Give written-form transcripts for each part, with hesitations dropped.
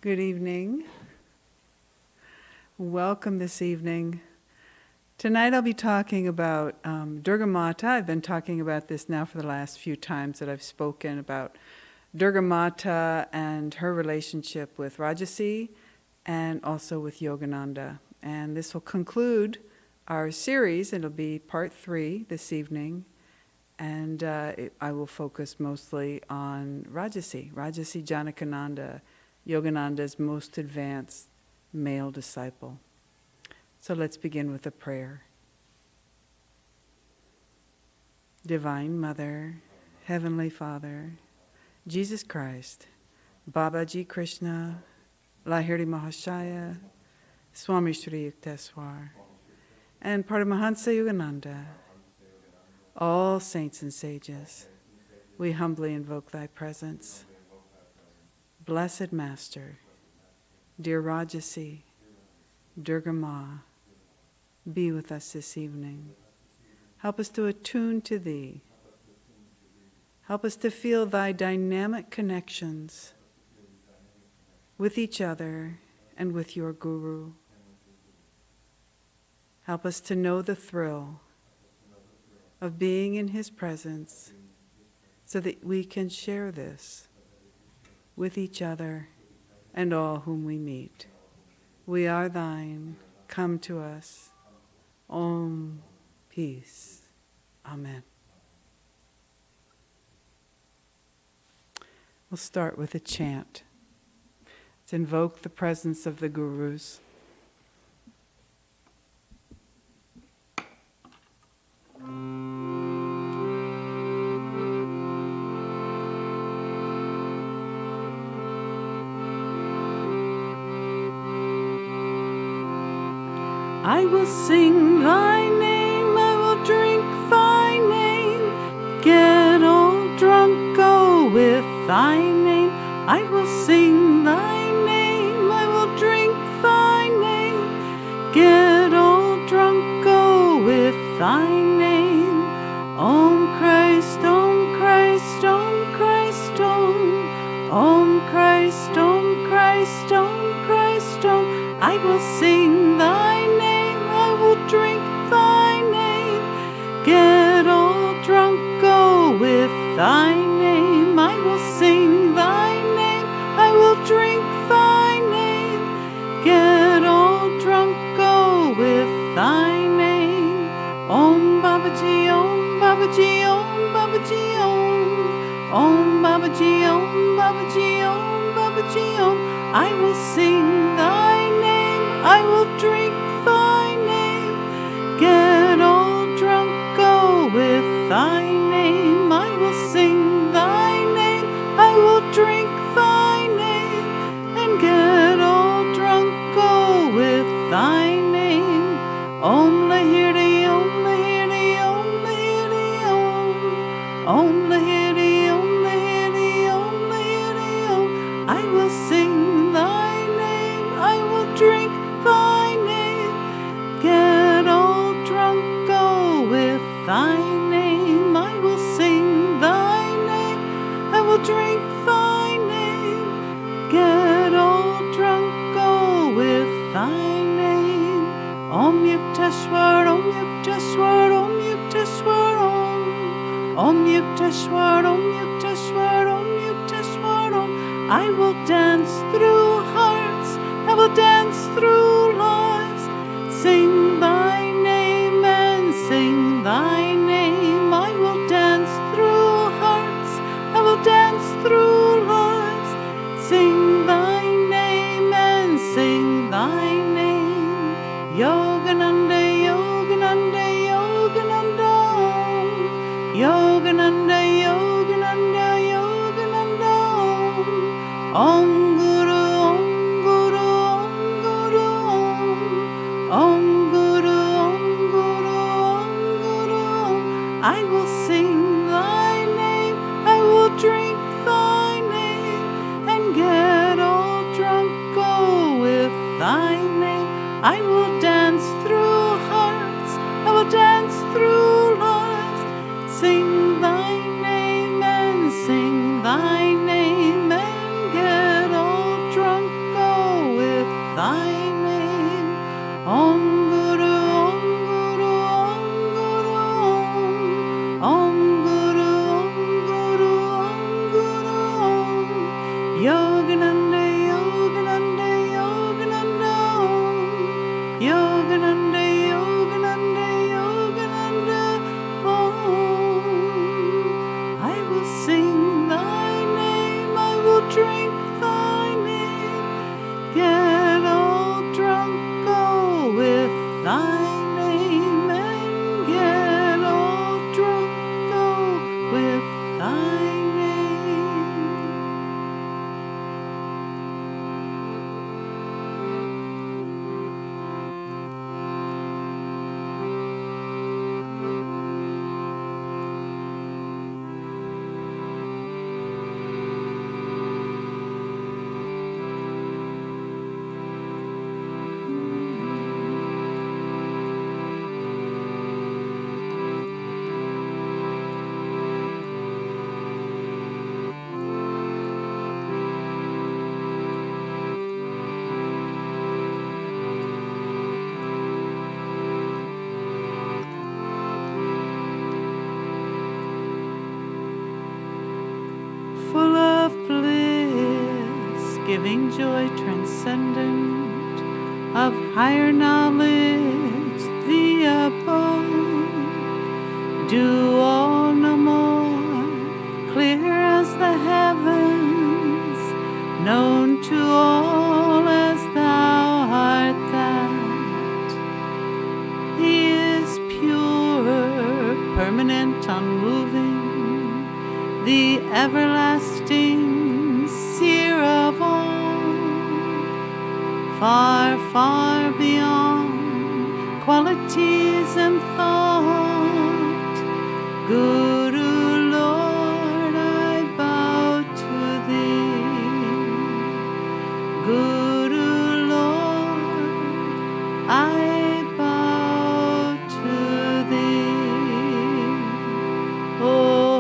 Good evening. Welcome this evening. Tonight I'll be talking about Durga Mata. I've been talking about this now for the last few times that I've spoken about Durga Mata and her relationship with Rajasi and also with Yogananda. And this will conclude our series. It'll be part 3 this evening. And I will focus mostly on Rajasi Janakananda, Yogananda's most advanced male disciple. So let's begin with a prayer. Divine Mother, Heavenly Father, Jesus Christ, Babaji Krishna, Lahiri Mahashaya, Swami Shri Yukteswar, and Paramahansa Yogananda, all saints and sages, we humbly invoke thy presence. Blessed Master, dear Rajasi, Durga Mata, be with us this evening. Help us to attune to thee. Help us to feel thy dynamic connections with each other and with your Guru. Help us to know the thrill of being in his presence so that we can share this with each other and all whom we meet. We are thine, come to us. Om, peace. Amen. We'll start with a chant. Let's invoke the presence of the Gurus. I will sing thy name, I will drink thy name, get all drunk, go with thy name. I will sing thy name, I will drink thy name, get all drunk, go with thy name. Om Christ, Om Christ, Om Christ, Om. Om Christ, Om Christ, Om Christ, Om. I will sing thy drink thy name, get all drunk, go with thy name. I will sing thy name, I will drink thy name, get all drunk, go with thy name. Om Babaji, Om Babaji, Om Babaji, Om. Om Babaji, Om Babaji, Om Babaji, Om. I will sing thy name, I will drink thy name, get all drunk, go with thy name. I will sing thy name, I will drink thy name, and get all drunk, go with thy name. Om Lahiri, Om Lahiri, Om Lahiri, Om. Om Lahiri, Om Lahiri, Om Lahiri, Om. I will sing thy name, I will drink thy name, get all drunk, go with thy name. I will sing thy name, I will drink thy name, get all drunk, go with thy name. Om Yukteswar, Om Yukteswar, Om Yukteswar, Om. Om Yukteswar, Om Yukteswar, Om Yukteswar, Om. I will dance through hearts, I will dance through lives, sing thy name and sing thy name. I will dance through hearts, I will dance through lives, sing thy name and sing thy name. Yogananda, Yogananda, Yogananda, Om. Yogananda, Yogananda, Yogananda, Om. Om Guru, Om Guru, Om Guru, Om. Om Guru, Om Guru, Om Guru, Om. I will sing thy name, I will drink thy name, and get all drunk, go with thy name. I will dance through hearts, I will dance through lives, sing thy name and sing thy name, and get all drunk, Yogananda, Yogananda, Yogananda, Om. I will sing thy name, I will drink thy name, get all drunk, go with thy name, and get all drunk, go with thy name. Full of bliss, giving joy transcendent, of higher knowledge, the abode, do all no more, clear as the heavens, known to all as thou art that. He is pure, permanent, unmoving, the everlasting seer of all, far, far beyond qualities and thought. Guru, Lord, I bow to thee. Guru, Lord, I bow to thee. Oh,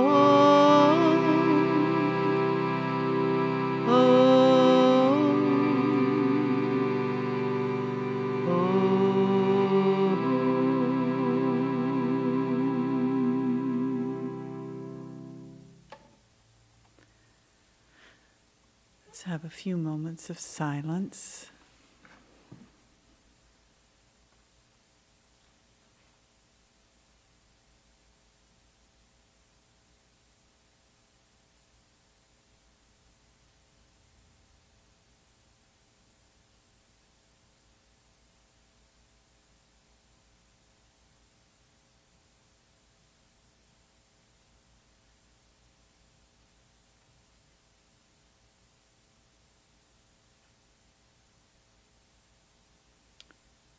let's have a few moments of silence.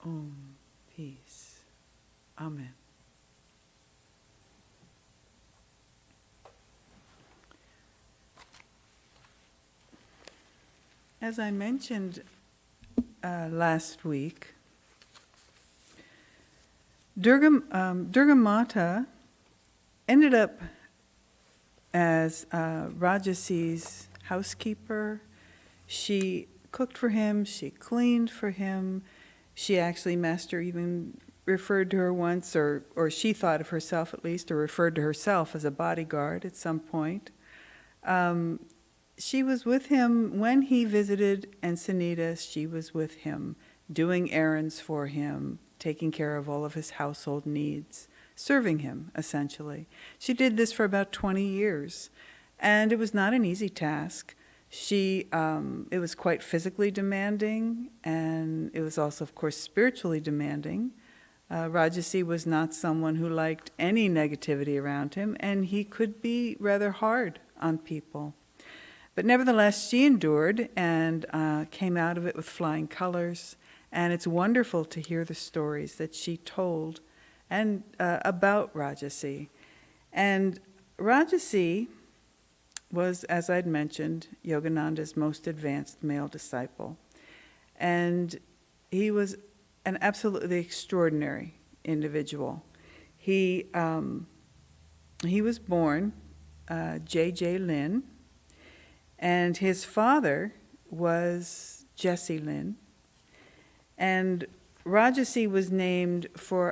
Om, peace. Amen. As I mentioned last week, Durga Mata ended up as Rajasi's housekeeper. She cooked for him, she cleaned for him. She actually, Master even referred to her once, or she thought of herself at least, or referred to herself as a bodyguard at some point. She was with him when he visited Encinitas. She was with him, doing errands for him, taking care of all of his household needs, serving him, essentially. She did this for about 20 years, and it was not an easy task. It was quite physically demanding, and it was also, of course, spiritually demanding. Rajasi was not someone who liked any negativity around him, and he could be rather hard on people. But nevertheless, she endured and came out of it with flying colors, and it's wonderful to hear the stories that she told and about Rajasi. And Rajasi was, as I'd mentioned, Yogananda's most advanced male disciple. And he was an absolutely extraordinary individual. He was born J.J. Lin, and his father was Jesse Lin. And Rajasi was named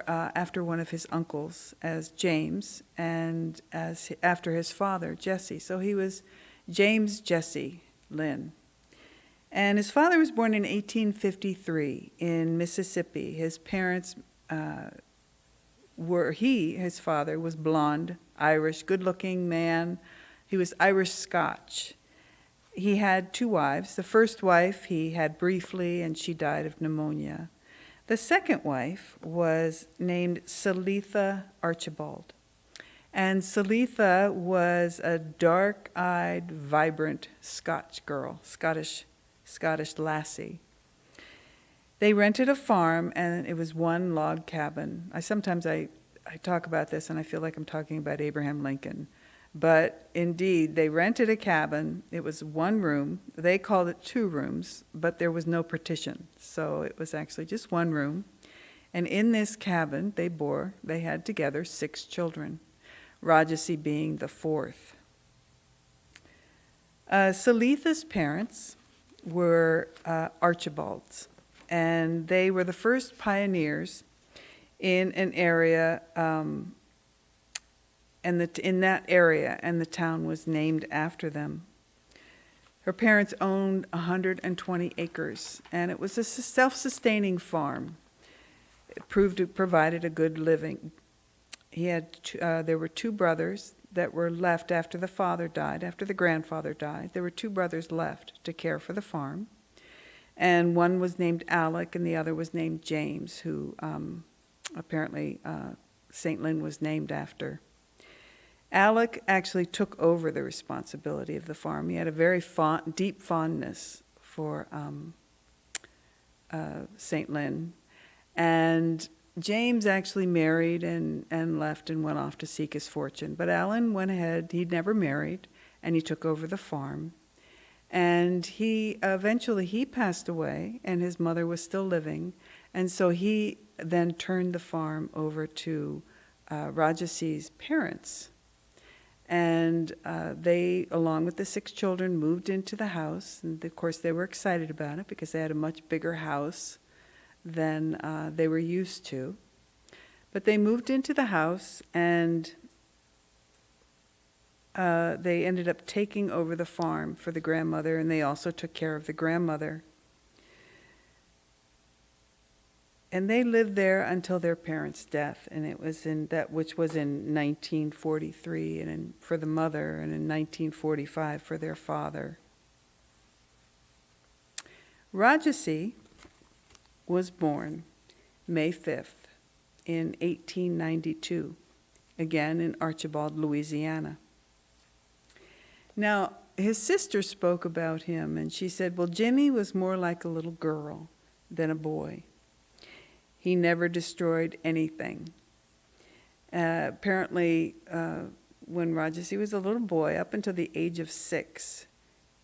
after one of his uncles as James, and after his father, Jesse. So he was James Jesse Lin. And his father was born in 1853 in Mississippi. His parents his father was blonde, Irish, good-looking man. He was Irish-Scotch. He had 2 wives. The first wife he had briefly, and she died of pneumonia. The second wife was named Salitha Archibald. And Salitha was a dark-eyed, vibrant Scotch girl, Scottish lassie. They rented a farm, and it was 1 log cabin. Sometimes I talk about this, and I feel like I'm talking about Abraham Lincoln. But indeed, they rented a cabin. It was 1 room. They called it 2 rooms, but there was no partition. So it was actually just 1 room. And in this cabin, they had together 6 children, Rajasi being the 4th. Salitha's parents were Archibalds, and they were the first pioneers in an area, in that area, and the town was named after them. Her parents owned 120 acres, and it was a self-sustaining farm. It provided a good living. There were 2 brothers that were left after the father died, after the grandfather died. There were 2 brothers left to care for the farm. And one was named Alec, and the other was named James, who apparently St. Lynn was named after. Alec actually took over the responsibility of the farm. He had a very deep fondness for St. Lynn. And James actually married and left and went off to seek his fortune. But Alan went ahead. He'd never married, and he took over the farm. And he eventually passed away, and his mother was still living. And so he then turned the farm over to Rajasi's parents. And they, along with the 6 children, moved into the house. And of course, they were excited about it because they had a much bigger house than they were used to. But they moved into the house, and they ended up taking over the farm for the grandmother, and they also took care of the grandmother. And they lived there until their parents' death, and it was which was in 1943, and for the mother, and in 1945 for their father. Rajasi was born May 5th in 1892, again in Archibald, Louisiana. Now, his sister spoke about him, and she said, well, Jimmy was more like a little girl than a boy. He never destroyed anything. Apparently, when Rajasi was a little boy, up until the age of 6,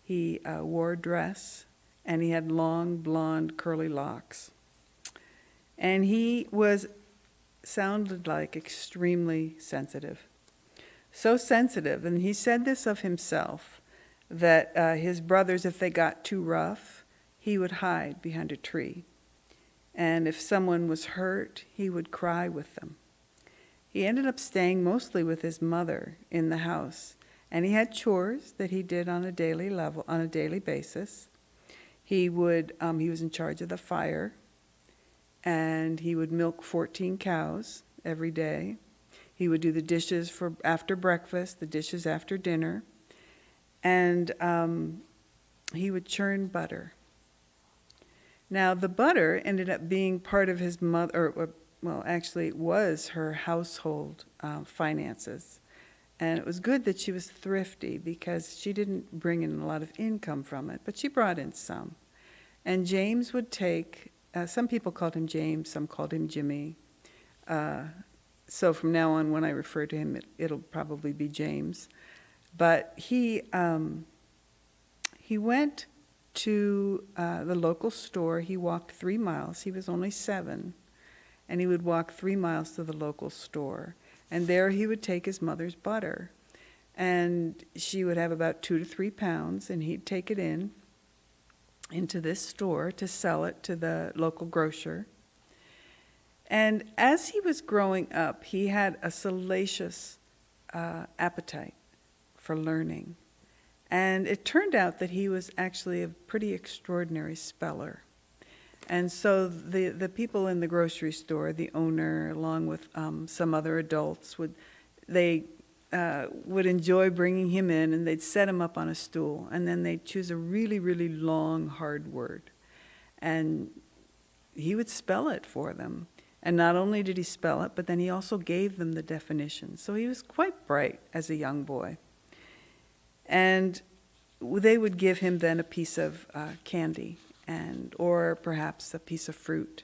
he wore a dress, and he had long, blonde, curly locks. And he sounded like extremely sensitive. So sensitive, and he said this of himself, that his brothers, if they got too rough, he would hide behind a tree. And if someone was hurt, he would cry with them. He ended up staying mostly with his mother in the house, and he had chores that he did on a daily basis. He was in charge of the fire, and he would milk 14 cows every day. He would do the dishes for after breakfast, the dishes after dinner, and he would churn butter. Now, the butter ended up being part of his mother, well, actually, it was her household finances. And it was good that she was thrifty because she didn't bring in a lot of income from it, but she brought in some. And James would take, some people called him James, some called him Jimmy. So from now on, when I refer to him, it'll probably be James. But he went to the local store. He walked 3 miles. He was only 7. And he would walk 3 miles to the local store. And there he would take his mother's butter. And she would have about 2 to 3 pounds, and he'd take it into this store to sell it to the local grocer. And as he was growing up, he had a salacious appetite for learning. And it turned out that he was actually a pretty extraordinary speller. And so the people in the grocery store, the owner, along with some other adults, would enjoy bringing him in, and they'd set him up on a stool, and then they'd choose a really, really long, hard word. And he would spell it for them. And not only did he spell it, but then he also gave them the definition. So he was quite bright as a young boy. And they would give him then a piece of candy, or perhaps a piece of fruit.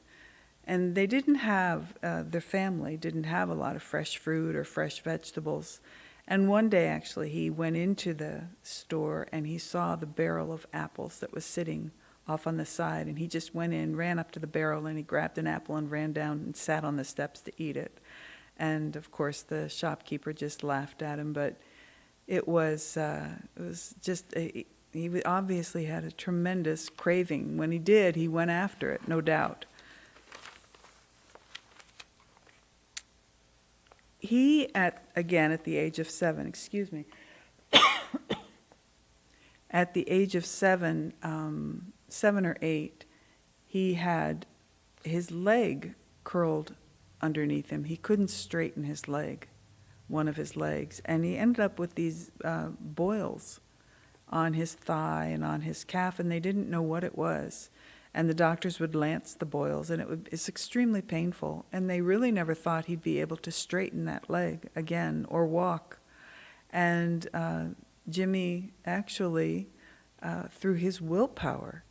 And they didn't have, their family didn't have a lot of fresh fruit or fresh vegetables. And one day, actually, he went into the store and he saw the barrel of apples that was sitting off on the side. And he just went in, ran up to the barrel, and he grabbed an apple and ran down and sat on the steps to eat it. And of course, the shopkeeper just laughed at him, but it was just, he obviously had a tremendous craving. When he did, he went after it, no doubt. He, at the age of 7, at the age of 7, 7 or 8, he had his leg curled underneath him. He couldn't straighten his leg, one of his legs, and he ended up with these boils on his thigh and on his calf, and they didn't know what it was. And the doctors would lance the boils, and it's extremely painful. And they really never thought he'd be able to straighten that leg again or walk. And Jimmy actually, through his willpower,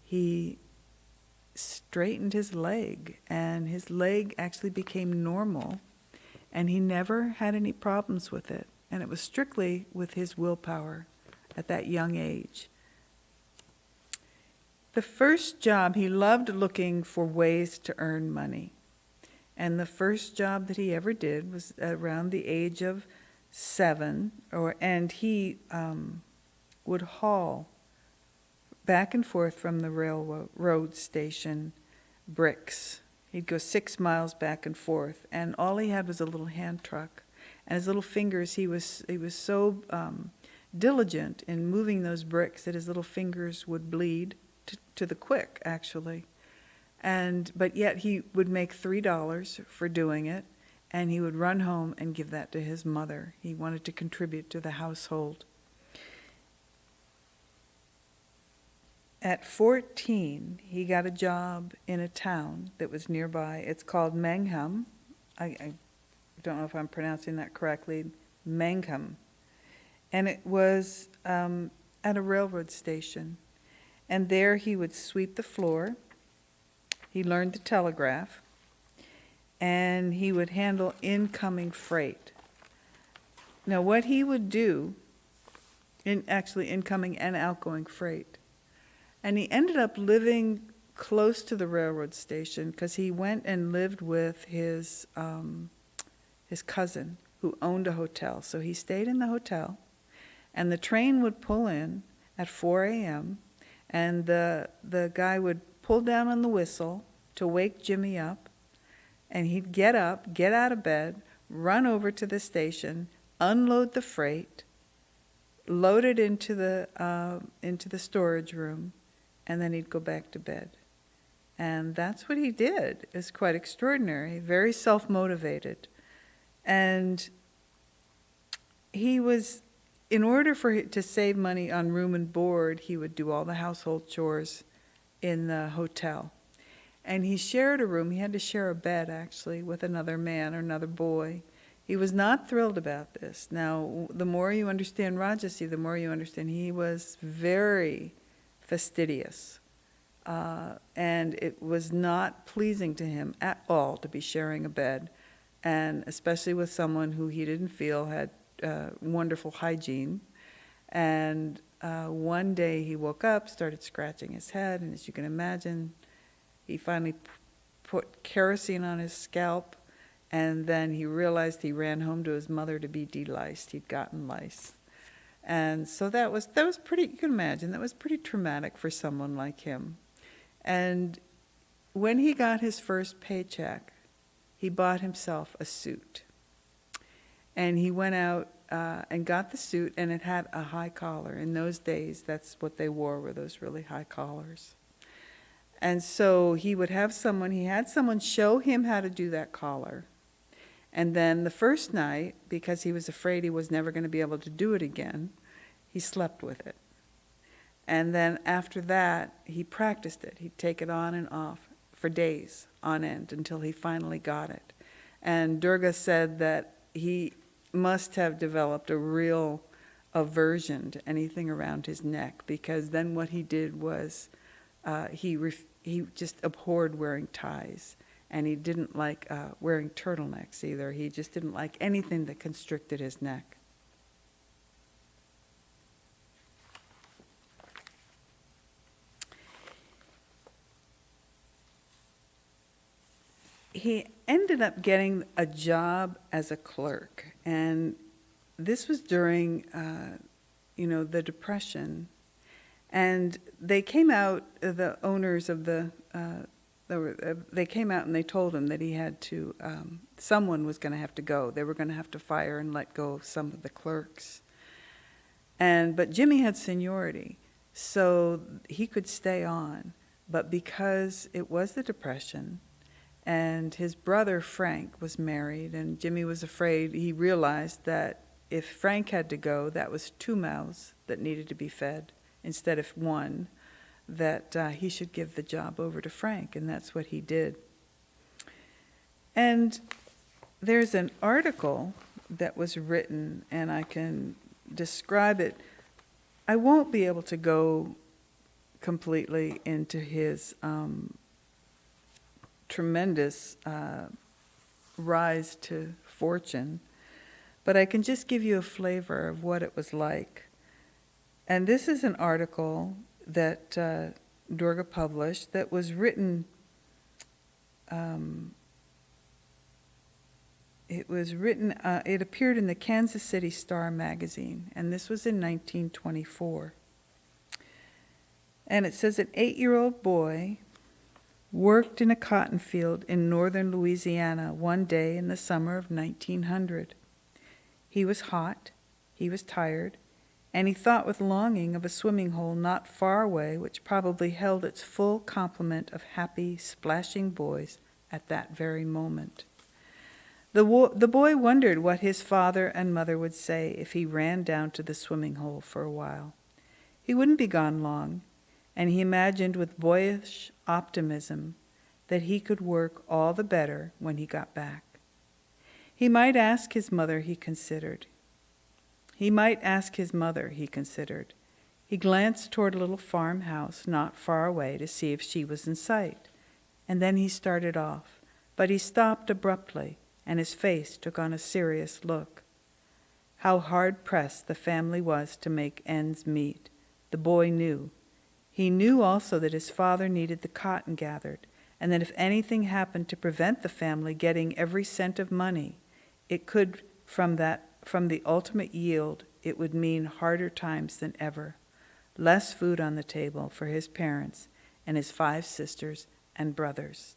he straightened his leg, and his leg actually became normal, and he never had any problems with it. And it was strictly with his willpower at that young age. The first job, he loved looking for ways to earn money. And the first job that he ever did was around the age of 7, and he would haul back and forth from the railroad station bricks. He'd go 6 miles back and forth, and all he had was a little hand truck. And his little fingers, he was so diligent in moving those bricks that his little fingers would bleed to the quick, actually. But yet he would make $3 for doing it, and he would run home and give that to his mother. He wanted to contribute to the household. At 14, he got a job in a town that was nearby. It's called Mangham. I don't know if I'm pronouncing that correctly. Mangham. And it was at a railroad station. And there he would sweep the floor. He learned the telegraph. And he would handle incoming freight. Now, what he would do, actually incoming and outgoing freight, and he ended up living close to the railroad station because he went and lived with his cousin who owned a hotel. So he stayed in the hotel, and the train would pull in at 4 a.m., and the guy would pull down on the whistle to wake Jimmy up, and he'd get up, get out of bed, run over to the station, unload the freight, load it into the storage room, and then he'd go back to bed. And that's what he did. It was quite extraordinary, very self-motivated. And he was, in order to save money on room and board, he would do all the household chores in the hotel. And he shared a room, he had to share a bed actually with another man or another boy. He was not thrilled about this. Now, the more you understand Rajasi, the more you understand he was very fastidious. And it was not pleasing to him at all to be sharing a bed, and especially with someone who he didn't feel had wonderful hygiene. And one day he woke up, started scratching his head, and as you can imagine, he finally put kerosene on his scalp, and then he realized he ran home to his mother to be deliced. He'd gotten lice. And so that was pretty, you can imagine, that was pretty traumatic for someone like him. And when he got his first paycheck, he bought himself a suit. And he went out and got the suit, and it had a high collar. In those days, that's what they wore, were those really high collars. And so he had someone show him how to do that collar. And then the first night, because he was afraid he was never going to be able to do it again, he slept with it. And then after that, he practiced it. He'd take it on and off for days on end until he finally got it. And Durga said that he must have developed a real aversion to anything around his neck, because then what he did was he just abhorred wearing ties, and he didn't like wearing turtlenecks either. He just didn't like anything that constricted his neck. He ended up getting a job as a clerk, and this was during, the Depression. And they came out, the owners of they came out and they told him that he had to, someone was going to have to go. They were going to have to fire and let go of some of the clerks. But Jimmy had seniority, so he could stay on. But because it was the Depression, and his brother Frank was married, and Jimmy was afraid, he realized that if Frank had to go, that was 2 mouths that needed to be fed instead of 1, that he should give the job over to Frank, and that's what he did. And there's an article that was written, and I can describe it. I won't be able to go completely into his tremendous rise to fortune, but I can just give you a flavor of what it was like. And this is an article that Durga published that was written, it appeared in the Kansas City Star magazine, and this was in 1924. And it says an 8-year-old boy worked in a cotton field in northern Louisiana one day in the summer of 1900. He was hot, he was tired, and he thought with longing of a swimming hole not far away which probably held its full complement of happy, splashing boys at that very moment. The boy wondered what his father and mother would say if he ran down to the swimming hole for a while. He wouldn't be gone long, and he imagined with boyish optimism that he could work all the better when he got back. He might ask his mother, he considered. He glanced toward a little farmhouse not far away to see if she was in sight, and then he started off, but he stopped abruptly, and his face took on a serious look. How hard-pressed the family was to make ends meet, the boy knew. He knew also that his father needed the cotton gathered, and that if anything happened to prevent the family getting every cent of money, it could, from the ultimate yield, it would mean harder times than ever. Less food on the table for his parents and his 5 sisters and brothers.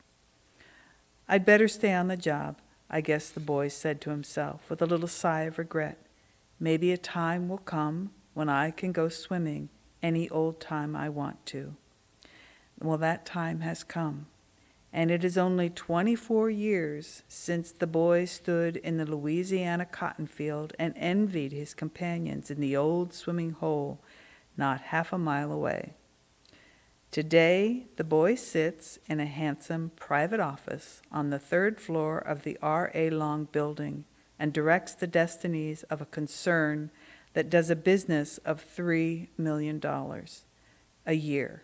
I'd better stay on the job, I guess the boy said to himself with a little sigh of regret. Maybe a time will come when I can go swimming any old time I want to. Well, that time has come, and it is only 24 years since the boy stood in the Louisiana cotton field and envied his companions in the old swimming hole not half a mile away. Today, the boy sits in a handsome private office on the 3rd floor of the R.A. Long building and directs the destinies of a concern that does a business of $3 million a year.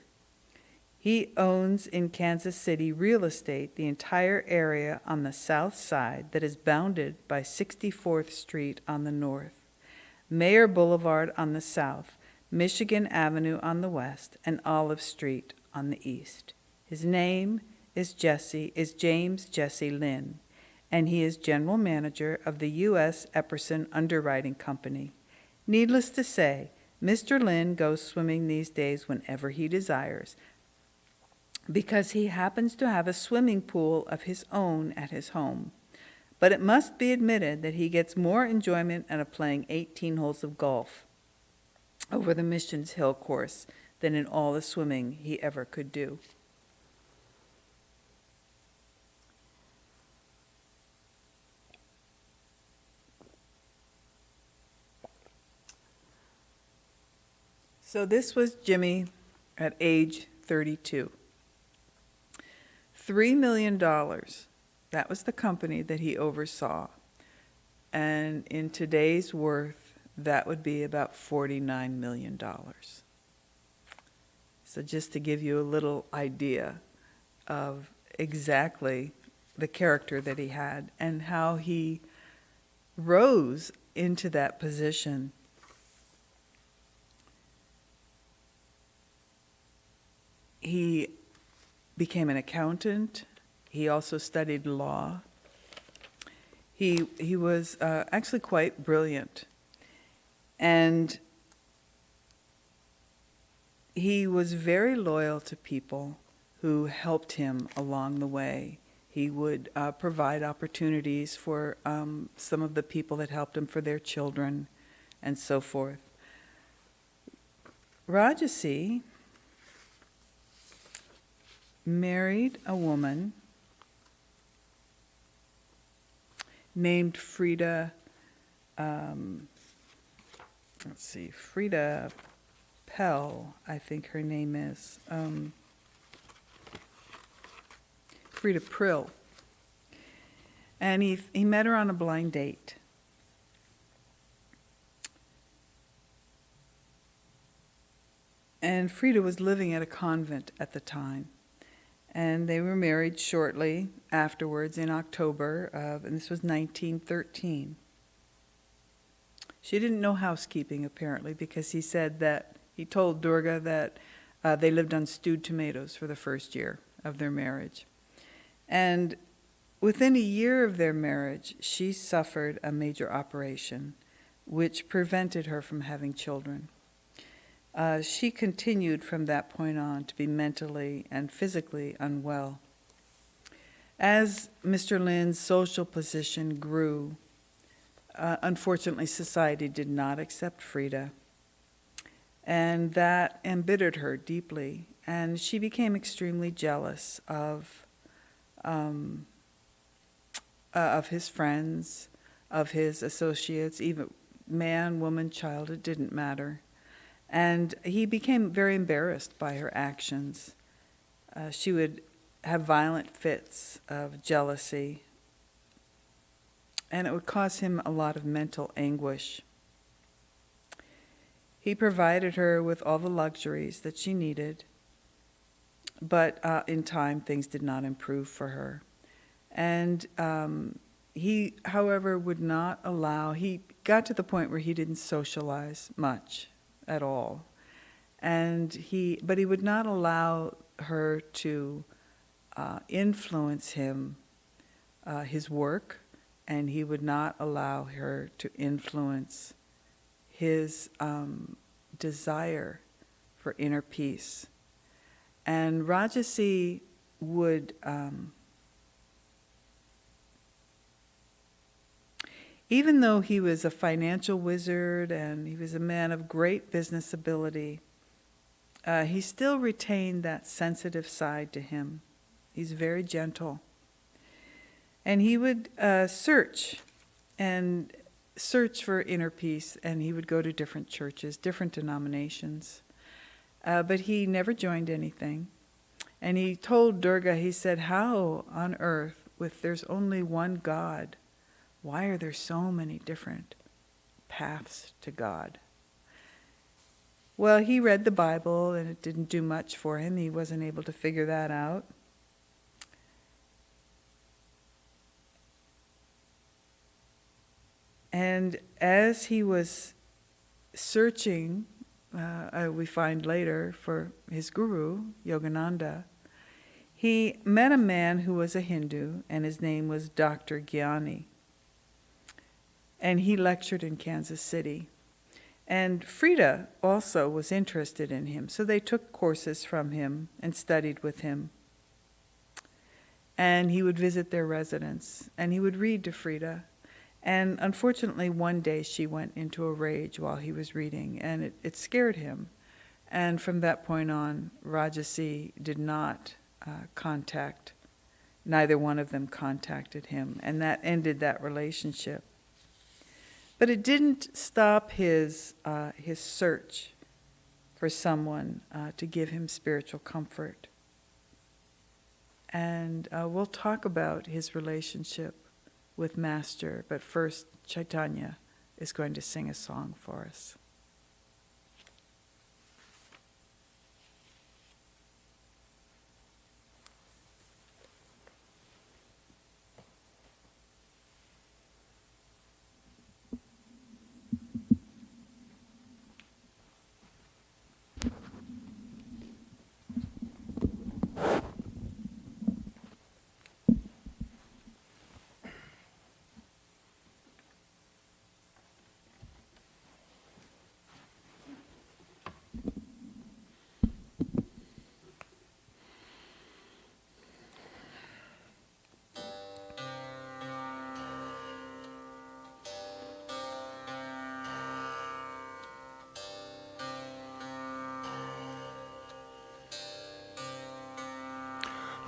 He owns in Kansas City real estate, the entire area on the south side that is bounded by 64th Street on the north, Mayor Boulevard on the south, Michigan Avenue on the west, and Olive Street on the east. His name is James Jesse Lynn, and he is general manager of the U.S. Epperson Underwriting Company. Needless to say, Mr. Lynn goes swimming these days whenever he desires, because he happens to have a swimming pool of his own at his home. But it must be admitted that he gets more enjoyment out of playing 18 holes of golf over the Missions Hill course than in all the swimming he ever could do. So this was Jimmy at age 32. $3 million, that was the company that he oversaw. And in today's worth, that would be about $49 million. So just to give you a little idea of exactly the character that he had and how he rose into that position. He became an accountant. He also studied law. He was actually quite brilliant. And he was very loyal to people who helped him along the way. He would provide opportunities for some of the people that helped him for their children and so forth. Rajasi married a woman named Frida, Frida Pell, I think her name is. Frida Prill. And he met her on a blind date. And Frida was living at a convent at the time. And they were married shortly afterwards in October and this was 1913. She didn't know housekeeping, apparently, because he told Durga that they lived on stewed tomatoes for the first year of their marriage. And within a year of their marriage, she suffered a major operation, which prevented her from having children. She continued from that point on to be mentally and physically unwell. As Mr. Lin's social position grew, unfortunately society did not accept Frida, and that embittered her deeply, and she became extremely jealous of his friends, of his associates, even man, woman, child, it didn't matter. And he became very embarrassed by her actions. She would have violent fits of jealousy, and it would cause him a lot of mental anguish. He provided her with all the luxuries that she needed, but in time things did not improve for her. And he, however, would not allow, he got to the point where he didn't socialize much at all. But he would not allow her to influence him, his work, and he would not allow her to influence his desire for inner peace. And Rajasi would even though he was a financial wizard and he was a man of great business ability, he still retained that sensitive side to him. He's very gentle. And he would search for inner peace, and he would go to different churches, different denominations. But he never joined anything. And he told Durga, he said, how on earth, if there's only one God, why are there so many different paths to God? Well, he read the Bible, and it didn't do much for him. He wasn't able to figure that out. And as he was searching, we find later, for his guru, Yogananda, he met a man who was a Hindu, and his name was Dr. Gyani. And he lectured in Kansas City. And Frida also was interested in him, so they took courses from him and studied with him. And he would visit their residence, and he would read to Frida. And unfortunately, one day she went into a rage while he was reading, and it scared him. And from that point on, Rajasi did not contact, neither one of them contacted him, and that ended that relationship. But it didn't stop his search for someone to give him spiritual comfort. And we'll talk about his relationship with Master, but first Chaitanya is going to sing a song for us.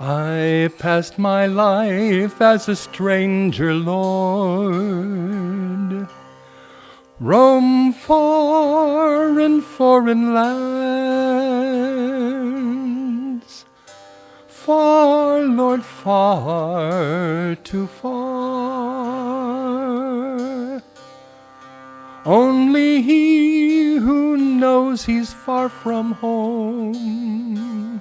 I passed my life as a stranger, Lord, roam far in foreign lands, far, Lord, far, too far. Only he who knows he's far from home,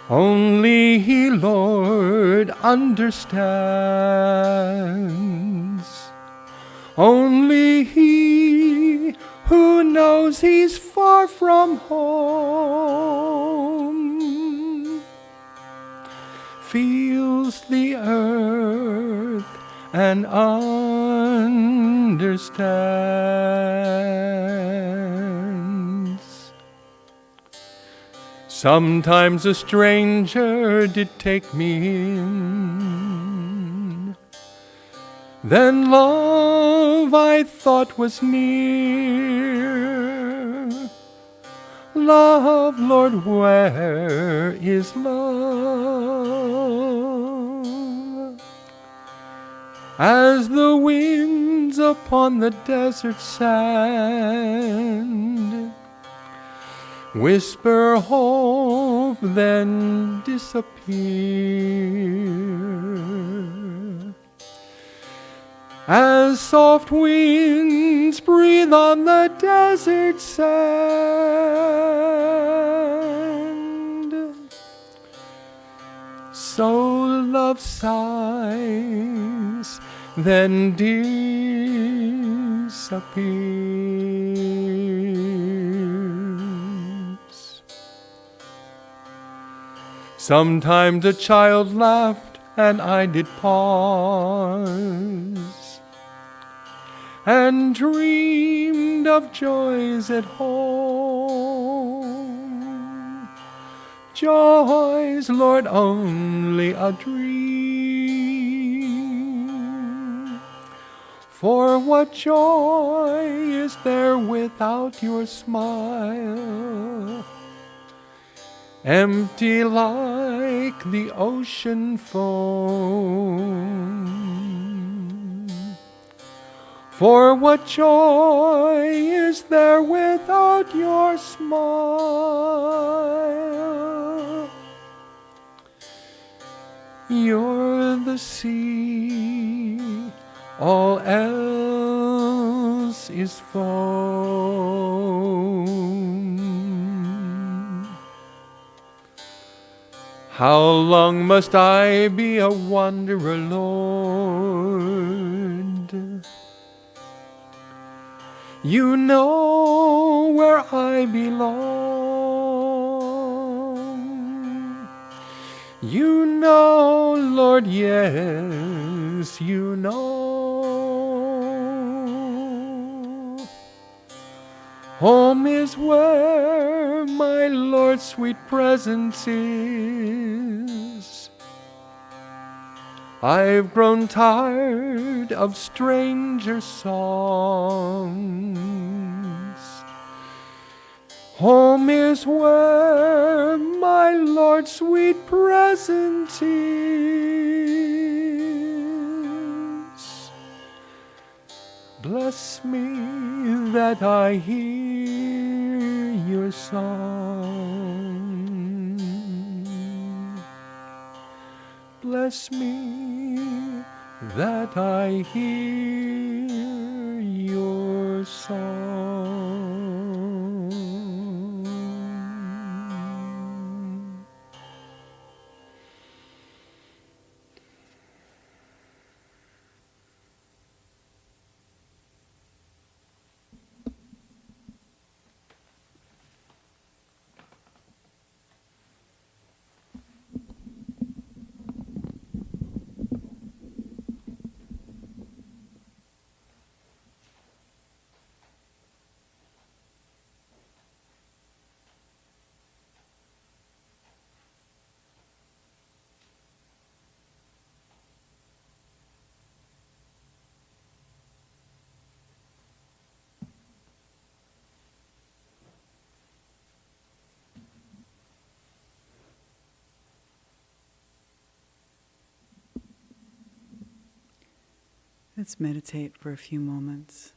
only he, Lord, understands. Only he who knows he's far from home feels the earth and understands. Sometimes a stranger did take me in, then love I thought was near. Love, Lord, where is love? As the winds upon the desert sand whisper hope, then disappear. As soft winds breathe on the desert sand, so love sighs, then disappears. Sometimes a child laughed and I did pause, and dreamed of joys at home. Joys, Lord, only a dream. For what joy is there without your smile? Empty like the ocean foam. For what joy is there without your smile? You're the sea, all else is foam. How long must I be a wanderer, Lord? You know where I belong. You know, Lord, yes, you know. Home is where my Lord's sweet presence is. I've grown tired of stranger songs. Home is where my Lord's sweet presence is. Bless me that I hear your song. Bless me that I hear your song. Let's meditate for a few moments.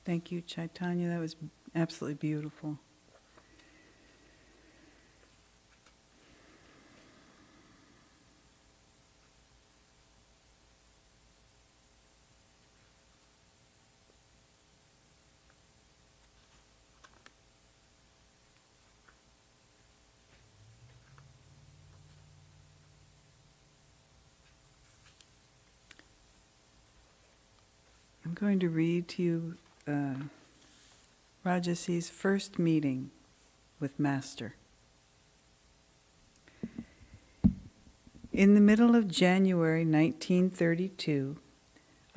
Thank you, Chaitanya. That was absolutely beautiful. I'm going to read to you Rajasi's first meeting with Master. In the middle of January 1932,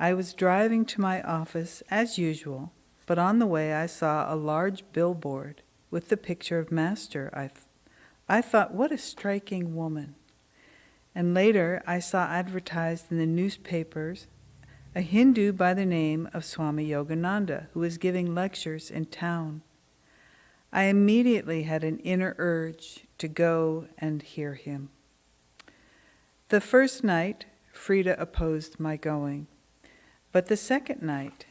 I was driving to my office as usual, but on the way I saw a large billboard with the picture of Master. I thought, what a striking woman. And later I saw advertised in the newspapers a Hindu by the name of Swami Yogananda, who was giving lectures in town. I immediately had an inner urge to go and hear him. The first night, Frida opposed my going. But the second night,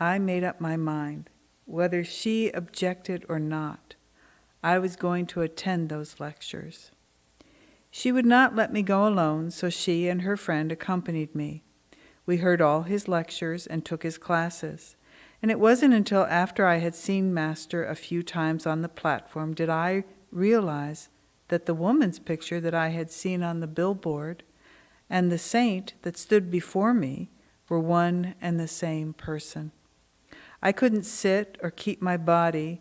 I made up my mind, whether she objected or not, I was going to attend those lectures. She would not let me go alone, so she and her friend accompanied me. We heard all his lectures and took his classes. And it wasn't until after I had seen Master a few times on the platform did I realize that the woman's picture that I had seen on the billboard and the saint that stood before me were one and the same person. I couldn't sit or keep my body,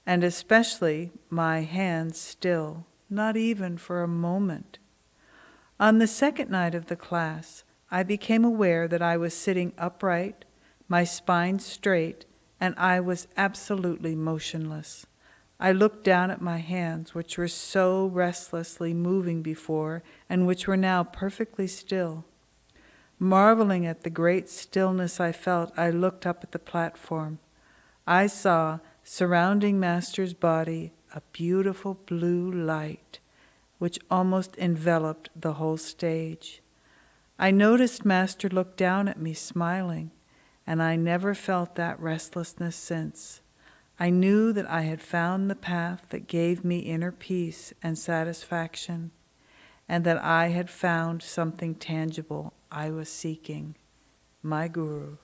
and especially my hands still, not even for a moment. On the second night of the class, I became aware that I was sitting upright, my spine straight, and I was absolutely motionless. I looked down at my hands, which were so restlessly moving before, and which were now perfectly still. Marveling at the great stillness I felt, I looked up at the platform. I saw, surrounding Master's body, a beautiful blue light, which almost enveloped the whole stage. I noticed Master look down at me smiling, and I never felt that restlessness since. I knew that I had found the path that gave me inner peace and satisfaction, and that I had found something tangible I was seeking, my Guru.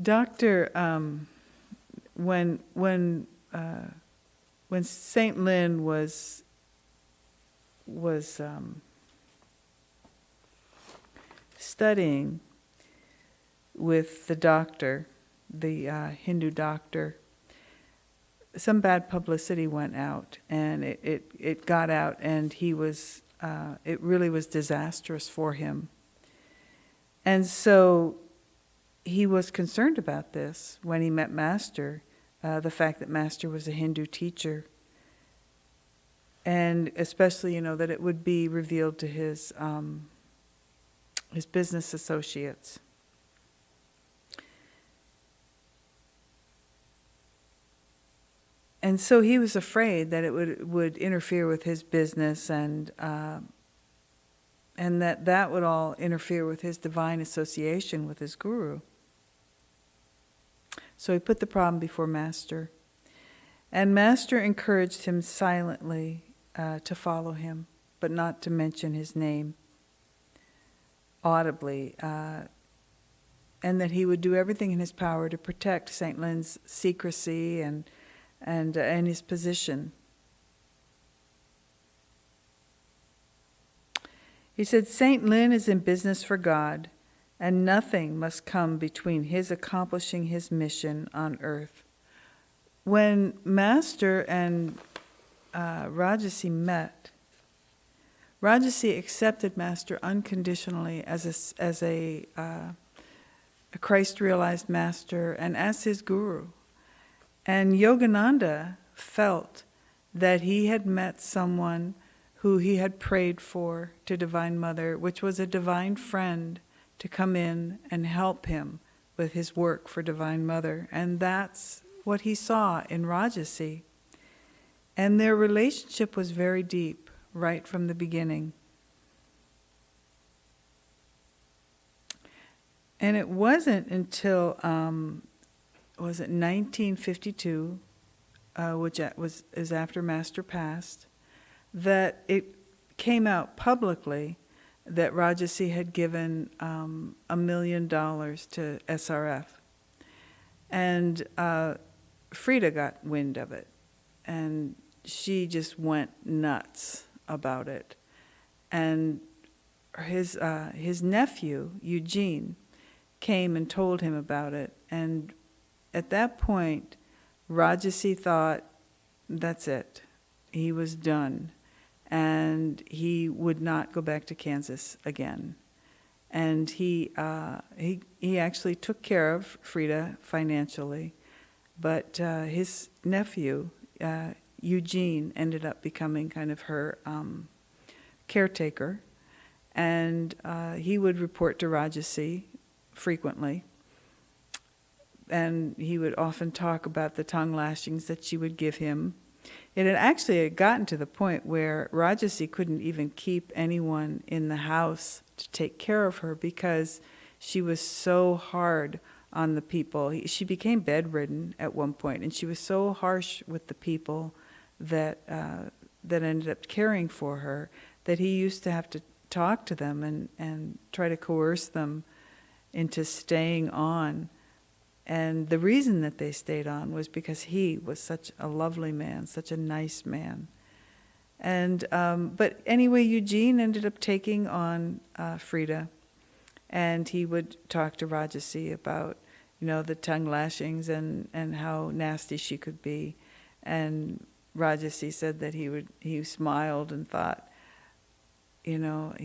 Doctor, when Saint Lin was studying with the doctor, the Hindu doctor, some bad publicity went out, and it got out, and he was it really was disastrous for him, and so he was concerned about this when he met Master, the fact that Master was a Hindu teacher, and especially, that it would be revealed to his business associates. And so he was afraid that it would interfere with his business, and that would all interfere with his divine association with his Guru. So he put the problem before Master. And Master encouraged him silently to follow him, but not to mention his name audibly, and that he would do everything in his power to protect Saint Lin's secrecy and his position. He said, Saint Lin is in business for God, and nothing must come between his accomplishing his mission on earth. When Master and Rajasi met, Rajasi accepted Master unconditionally as a Christ-realized Master and as his Guru. And Yogananda felt that he had met someone who he had prayed for to Divine Mother, which was a divine friend to come in and help him with his work for Divine Mother. And that's what he saw in Rajasi. And their relationship was very deep right from the beginning. And it wasn't until, was it 1952, which is after Master passed, that it came out publicly that Rajasi had given $1 million to SRF. And Frida got wind of it, and she just went nuts about it. And his nephew, Eugene, came and told him about it. And at that point, Rajasi thought, that's it. He was done. And he would not go back to Kansas again. And he actually took care of Frida financially. But his nephew, Eugene, ended up becoming kind of her caretaker. And he would report to Rajasi frequently. And he would often talk about the tongue lashings that she would give him. It had actually gotten to the point where Rajasi couldn't even keep anyone in the house to take care of her because she was so hard on the people. She became bedridden at one point, and she was so harsh with the people that ended up caring for her that he used to have to talk to them and try to coerce them into staying on. And the reason that they stayed on was because he was such a lovely man, such a nice man. And but anyway, Eugene ended up taking on Frida, and he would talk to Rajasi about, the tongue lashings and how nasty she could be. And Rajasi said that he smiled and thought, he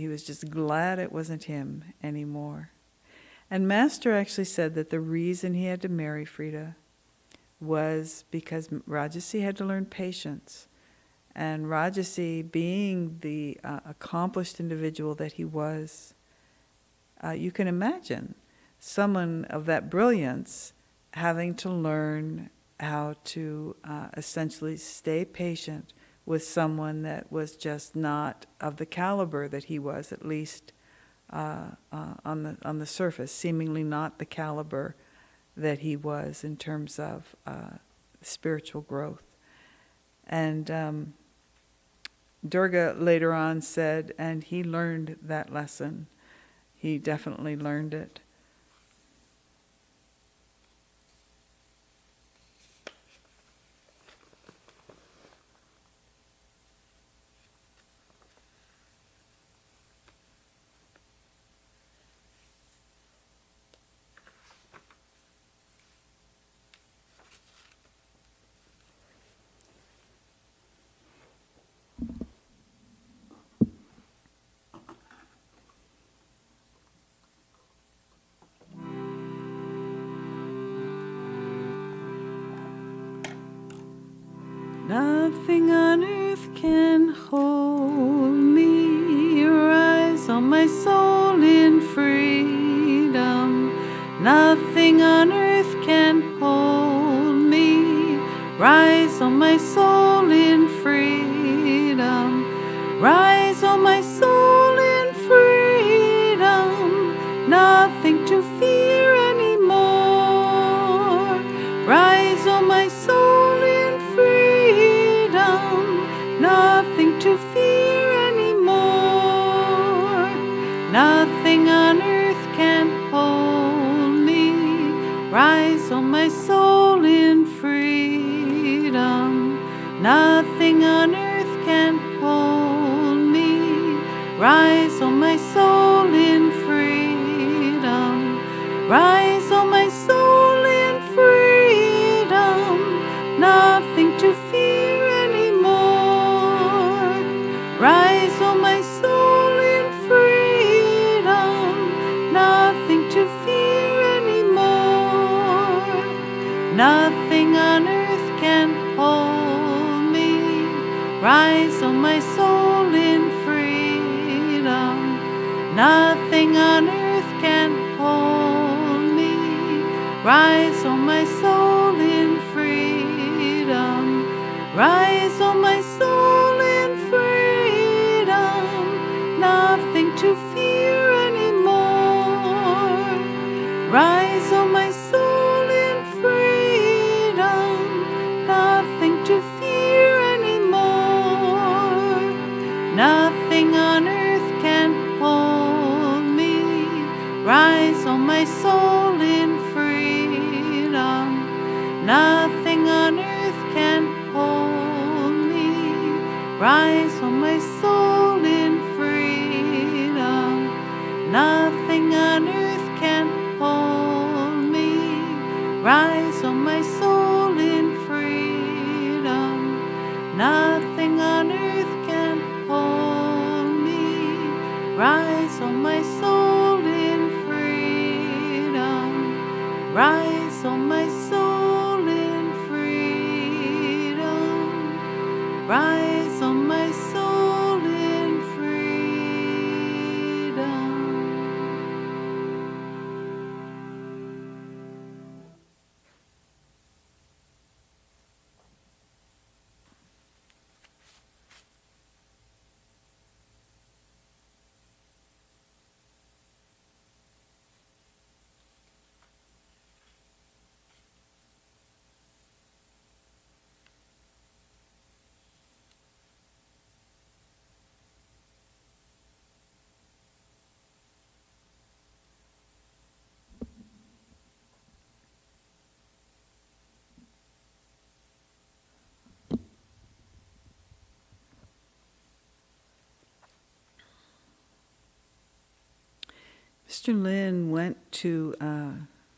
was just glad it wasn't him anymore. And Master actually said that the reason he had to marry Frida was because Rajasi had to learn patience. And Rajasi, being the accomplished individual that he was, you can imagine someone of that brilliance having to learn how to essentially stay patient with someone that was just not of the caliber that he was, at least on the surface, seemingly not the caliber that he was in terms of spiritual growth. And Durga later on said, and he learned that lesson. He definitely learned it. Nothing on earth can hold me. Rise on my soul in freedom. Nothing on earth can hold me. Rise on my soul in freedom. Rise on my soul in freedom. Nothing to fear anymore. Rise on my soul in freedom. Nothing to fear anymore. Nothing on earth can hold me. Rise on my soul in freedom. Nothing on earth can hold me. Rise on my soul in freedom. Rise on my soul in freedom. Nothing to fear anymore. Rise on my soul in freedom. Nothing to fear anymore. Nothing on earth can hold me. Rise on my soul in freedom. Rise, O my soul, in freedom. Rise, O my soul, in freedom. Nothing to fear anymore. Rise, O my soul, in freedom. Nothing to fear anymore. Nothing on earth can hold me. Rise, O my soul, in freedom. Nothing on earth can hold me. Rise, O my soul, in freedom. Nothing on earth can hold me. Rise, O my soul, in freedom. Nothing on earth can hold me. Rise, O my soul, in freedom. Rise, O my soul, in freedom. Rise, O my soul, in freedom. Mr. Lin went to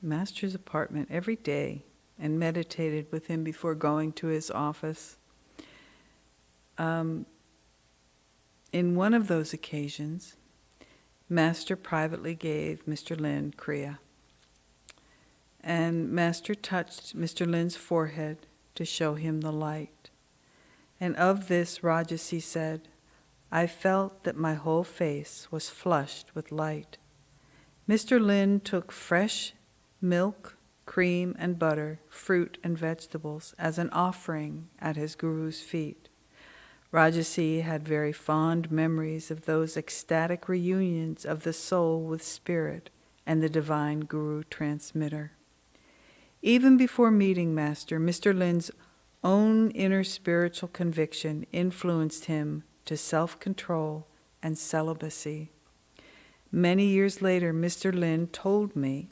Master's apartment every day and meditated with him before going to his office. In one of those occasions, Master privately gave Mr. Lin Kriya. And Master touched Mr. Lin's forehead to show him the light. And of this, Rajasi said, I felt that my whole face was flushed with light. Mr. Lin took fresh milk, cream and butter, fruit and vegetables as an offering at his guru's feet. Rajasi had very fond memories of those ecstatic reunions of the soul with spirit and the divine guru transmitter. Even before meeting Master, Mr. Lin's own inner spiritual conviction influenced him to self-control and celibacy. Many years later, Mr. Lin told me,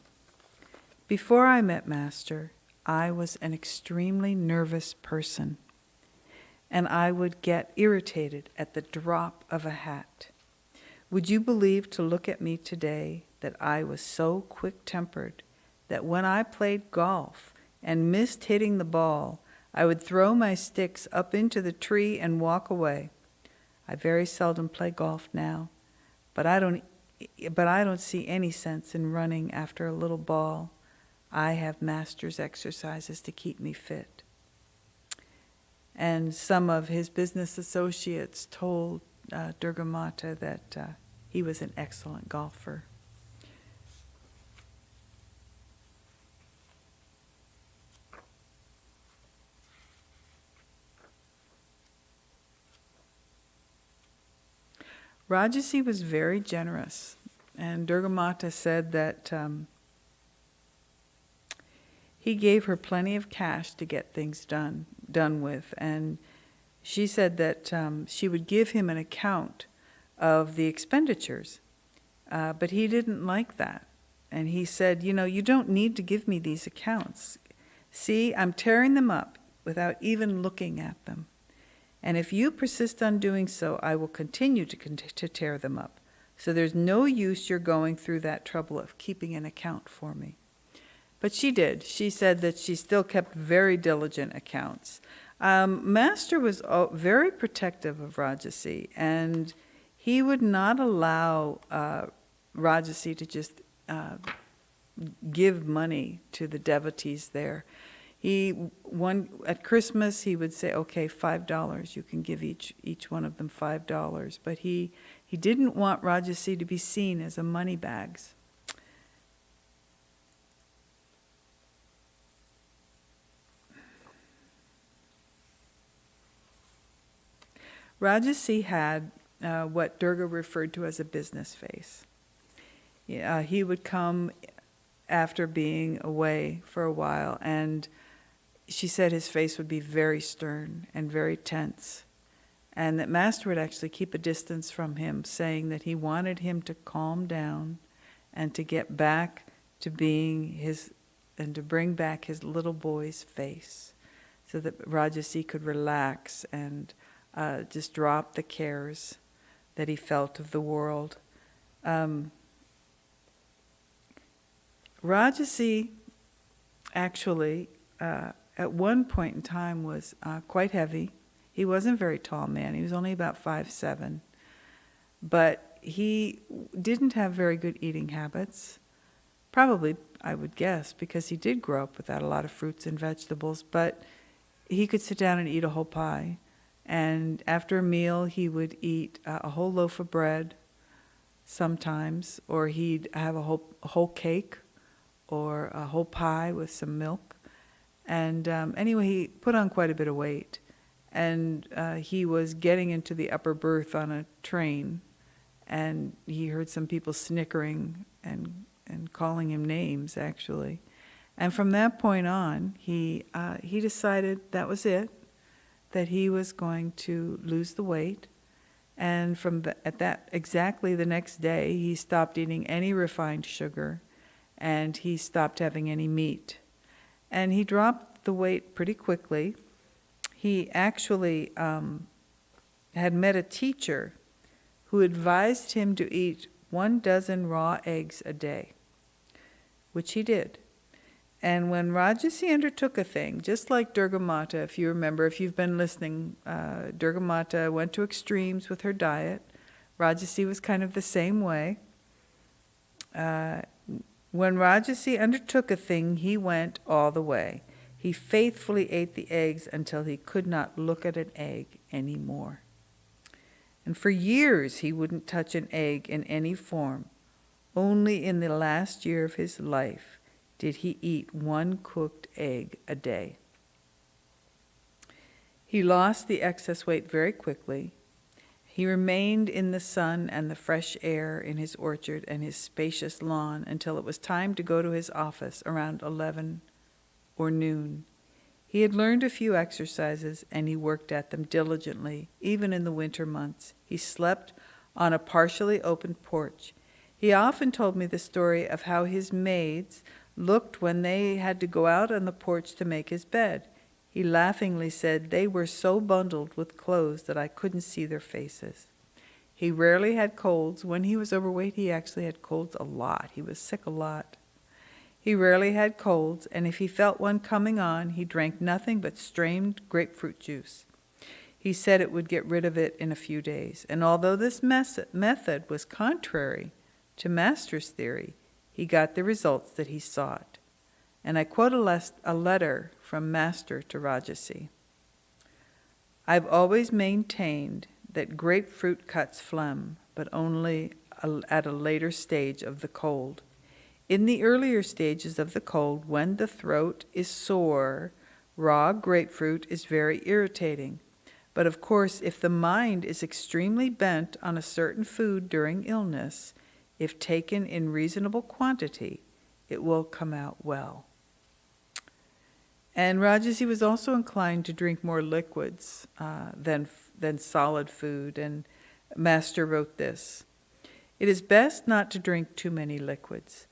before I met Master, I was an extremely nervous person, and I would get irritated at the drop of a hat. Would you believe, to look at me today, that I was so quick-tempered that when I played golf and missed hitting the ball, I would throw my sticks up into the tree and walk away. I very seldom play golf now, but I don't see any sense in running after a little ball. I have Master's exercises to keep me fit. And some of his business associates told Durga Mata that he was an excellent golfer. Rajasi was very generous, and Durga Mata said that he gave her plenty of cash to get things done with, and she said that she would give him an account of the expenditures, but he didn't like that. And he said, you don't need to give me these accounts. See, I'm tearing them up without even looking at them. And if you persist on doing so, I will continue to tear them up. So there's no use you're going through that trouble of keeping an account for me. But she did. She said that she still kept very diligent accounts. Master was very protective of Rajasi, and he would not allow Rajasi to just give money to the devotees there. At Christmas, he would say, okay, $5, you can give each one of them $5. But he didn't want Rajasi to be seen as a money bags. Rajasi had what Durga referred to as a business face. He would come after being away for a while, and she said his face would be very stern and very tense, and that Master would actually keep a distance from him, saying that he wanted him to calm down and to get back to being his, and to bring back his little boy's face, so that Rajasi could relax and just drop the cares that he felt of the world. Rajasi actually, at one point in time, was quite heavy. He wasn't a very tall man. He was only about 5'7". But he didn't have very good eating habits. Probably, I would guess, because he did grow up without a lot of fruits and vegetables. But he could sit down and eat a whole pie. And after a meal, he would eat a whole loaf of bread sometimes, or he'd have a whole cake or a whole pie with some milk. And anyway, he put on quite a bit of weight. And he was getting into the upper berth on a train, and he heard some people snickering and calling him names, actually. And from that point on, he decided that was it, that he was going to lose the weight. And exactly the next day, he stopped eating any refined sugar, and he stopped having any meat. And he dropped the weight pretty quickly. He actually had met a teacher who advised him to eat 12 raw eggs a day, which he did. And when Rajasi undertook a thing, just like Durga Mata, if you remember, if you've been listening, Durga Mata went to extremes with her diet. Rajasi was kind of the same way. When Rajasi undertook a thing, he went all the way. He faithfully ate the eggs until he could not look at an egg anymore. And for years he wouldn't touch an egg in any form. Only in the last year of his life did he eat 1 cooked egg a day. He lost the excess weight very quickly. He remained in the sun and the fresh air in his orchard and his spacious lawn until it was time to go to his office around 11 or noon. He had learned a few exercises, and he worked at them diligently, even in the winter months. He slept on a partially open porch. He often told me the story of how his maids looked when they had to go out on the porch to make his bed. He laughingly said they were so bundled with clothes that I couldn't see their faces. He rarely had colds. When he was overweight, he actually had colds a lot. He was sick a lot. He rarely had colds, and if he felt one coming on, he drank nothing but strained grapefruit juice. He said it would get rid of it in a few days. And although this method was contrary to Master's theory, he got the results that he sought. And I quote a letter from Master to Rajasi. I've always maintained that grapefruit cuts phlegm, but only at a later stage of the cold. In the earlier stages of the cold, when the throat is sore, raw grapefruit is very irritating. But of course, if the mind is extremely bent on a certain food during illness, if taken in reasonable quantity, it will come out well. And Rajasi was also inclined to drink more liquids than solid food, and Master wrote this: "It is best not to drink too many liquids.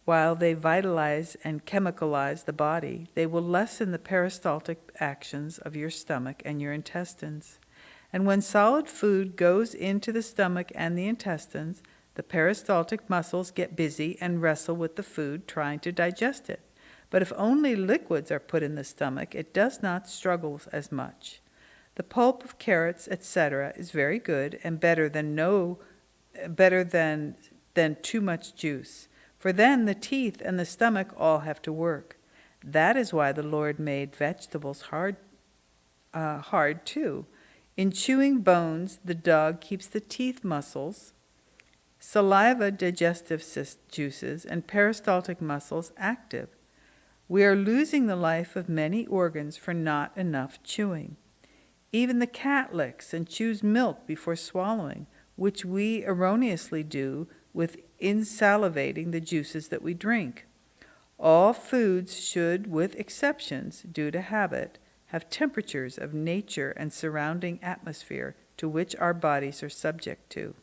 While they vitalize and chemicalize the body, they will lessen the peristaltic actions of your stomach and your intestines. And when solid food goes into the stomach and the intestines, the peristaltic muscles get busy and wrestle with the food, trying to digest it. But if only liquids are put in the stomach, it does not struggle as much. The pulp of carrots, etc., is very good and better than too much juice. For then the teeth and the stomach all have to work. That is why the Lord made vegetables hard too. In chewing bones, the dog keeps the teeth muscles, saliva digestive juices, and peristaltic muscles active. We are losing the life of many organs for not enough chewing. Even the cat licks and chews milk before swallowing, which we erroneously do with insalivating the juices that we drink. All foods should, with exceptions due to habit, have temperatures of nature and surrounding atmosphere to which our bodies are subject to.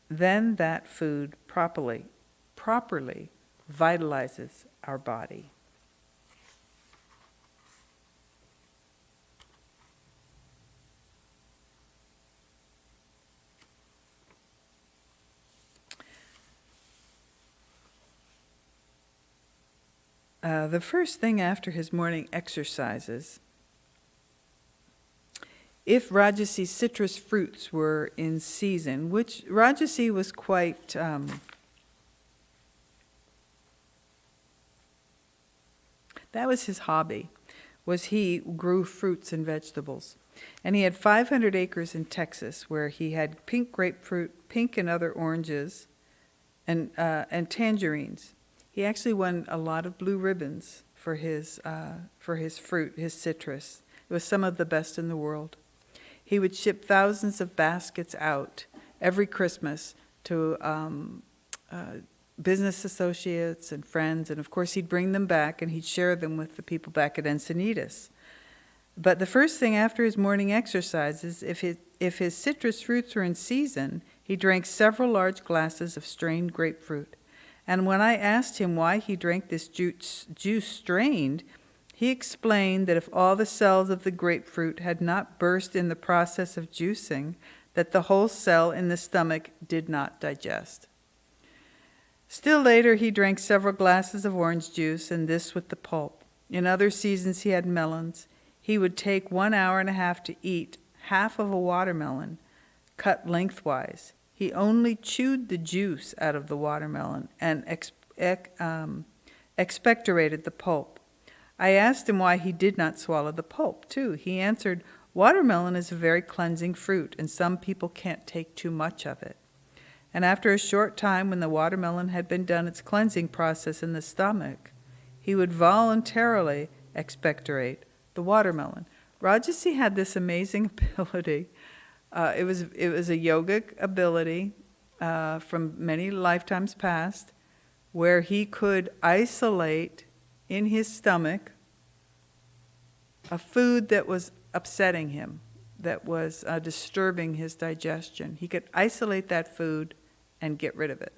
Then that food properly vitalizes our body. The first thing after his morning exercises, if Rajasi citrus fruits were in season, which Rajasi was quite that was his hobby, was he grew fruits and vegetables. And he had 500 acres in Texas where he had pink grapefruit, pink and other oranges, and tangerines. He actually won a lot of blue ribbons for his fruit, his citrus. It was some of the best in the world. He would ship thousands of baskets out every Christmas to business associates and friends, and of course he'd bring them back and he'd share them with the people back at Encinitas. But the first thing after his morning exercises, if his citrus fruits were in season, he drank several large glasses of strained grapefruit. And when I asked him why he drank this juice strained, he explained that if all the cells of the grapefruit had not burst in the process of juicing, that the whole cell in the stomach did not digest. Still later, he drank several glasses of orange juice, and this with the pulp. In other seasons, he had melons. He would take 1 hour and a half to eat half of a watermelon, cut lengthwise. He only chewed the juice out of the watermelon and expectorated the pulp. I asked him why he did not swallow the pulp, too. He answered, "Watermelon is a very cleansing fruit, and some people can't take too much of it." And after a short time, when the watermelon had been done its cleansing process in the stomach, he would voluntarily expectorate the watermelon. Rajasi had this amazing ability. It was a yogic ability from many lifetimes past, where he could isolate in his stomach a food that was upsetting him, that was disturbing his digestion. He could isolate that food and get rid of it.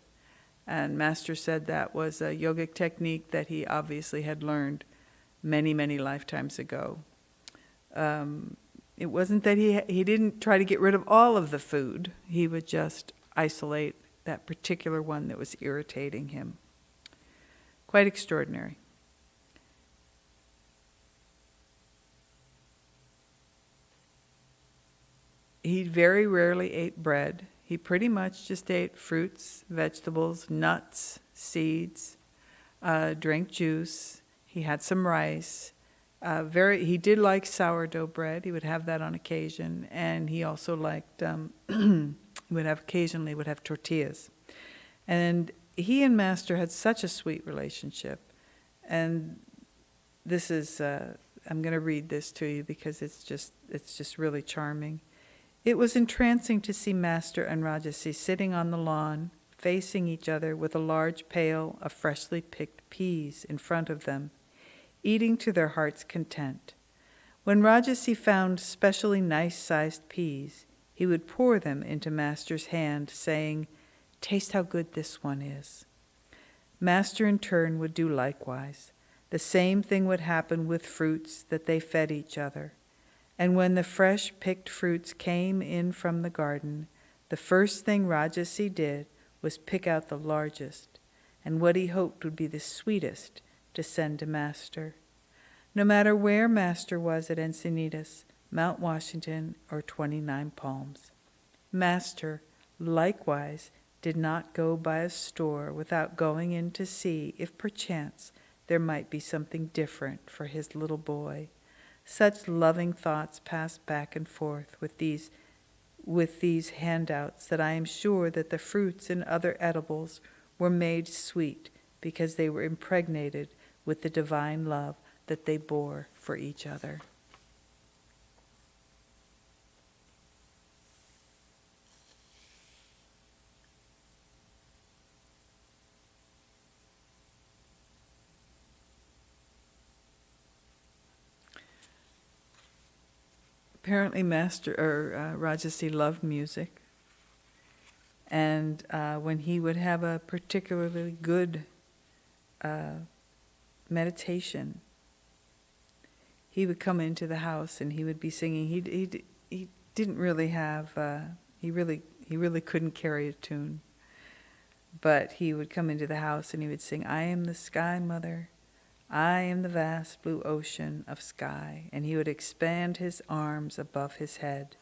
And Master said that was a yogic technique that he obviously had learned many, many lifetimes ago. It wasn't that he didn't try to get rid of all of the food. He would just isolate that particular one that was irritating him. Quite extraordinary. He very rarely ate bread. He pretty much just ate fruits, vegetables, nuts, seeds, drank juice. He had some rice. He did like sourdough bread. He would have that on occasion, and he also liked would have tortillas. And he and Master had such a sweet relationship. And this is I'm going to read this to you because it's just really charming. It was entrancing to see Master and Rajasi sitting on the lawn, facing each other with a large pail of freshly picked peas in front of them, eating to their heart's content. When Rajasi found specially nice-sized peas, he would pour them into Master's hand, saying, "Taste how good this one is." Master in turn would do likewise. The same thing would happen with fruits that they fed each other. And when the fresh picked fruits came in from the garden, the first thing Rajasi did was pick out the largest, and what he hoped would be the sweetest, to send to Master. No matter where Master was at Encinitas, Mount Washington, or 29 Palms. Master, likewise, did not go by a store without going in to see if perchance there might be something different for his little boy. Such loving thoughts passed back and forth with these handouts that I am sure that the fruits and other edibles were made sweet because they were impregnated with the divine love that they bore for each other. Apparently, Rajasi loved music, and when he would have a particularly good meditation, he would come into the house and he would be singing. He didn't really have he really couldn't carry a tune, but he would come into the house and he would sing, "I am the sky, mother. I am the vast blue ocean of sky," and he would expand his arms above his head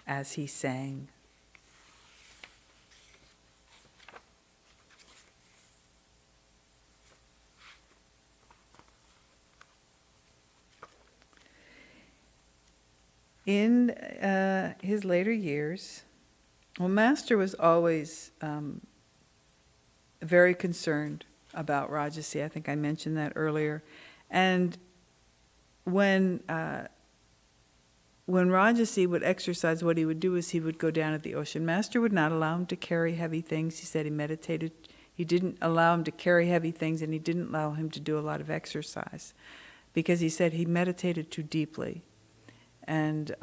as he sang. In his later years, Master was always very concerned about Rajasi. I think I mentioned that earlier. And when Rajasi would exercise, what he would do is he would go down at the ocean. Master would not allow him to carry heavy things. He said he meditated. He didn't allow him to carry heavy things, and he didn't allow him to do a lot of exercise, because he said he meditated too deeply, and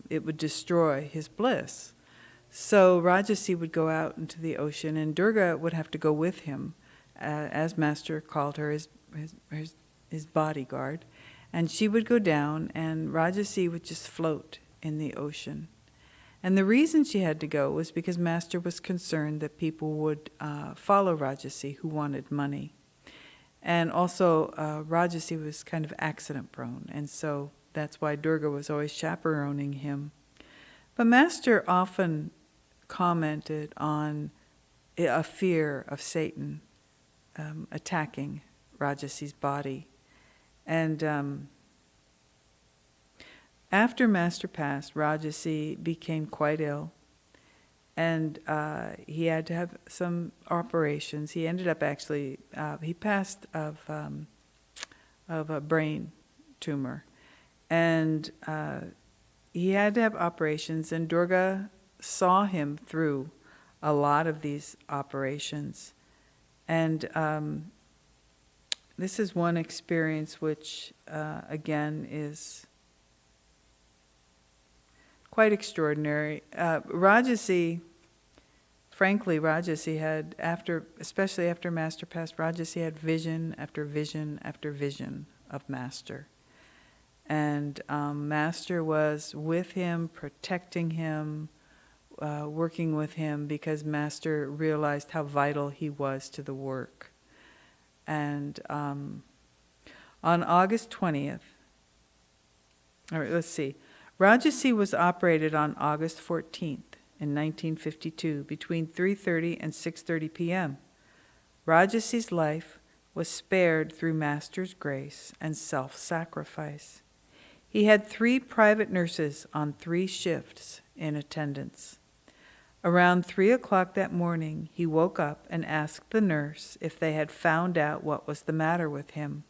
it would destroy his bliss. So Rajasi would go out into the ocean, and Durga would have to go with him, as Master called her, his bodyguard. And she would go down, and Rajasi would just float in the ocean. And the reason she had to go was because Master was concerned that people would follow Rajasi who wanted money. And also, Rajasi was kind of accident prone, and so that's why Durga was always chaperoning him. But Master often commented on a fear of Satan attacking Rajasi's body. And after Master passed, Rajasi became quite ill, and he had to have some operations. He ended up actually, he passed of a brain tumor, and he had to have operations, and Durga saw him through a lot of these operations. And this is one experience which, again, is quite extraordinary. Rajasi had, especially after Master passed, Rajasi had vision after vision after vision of Master. And Master was with him, protecting him, working with him, because Master realized how vital he was to the work. And on August 20th, Rajasi was operated on August 14th in 1952 between 3:30 and 6:30 p.m. Rajasi's life was spared through Master's grace and self-sacrifice. He had 3 private nurses on 3 shifts in attendance. Around 3 o'clock that morning, he woke up and asked the nurse if they had found out what was the matter with him.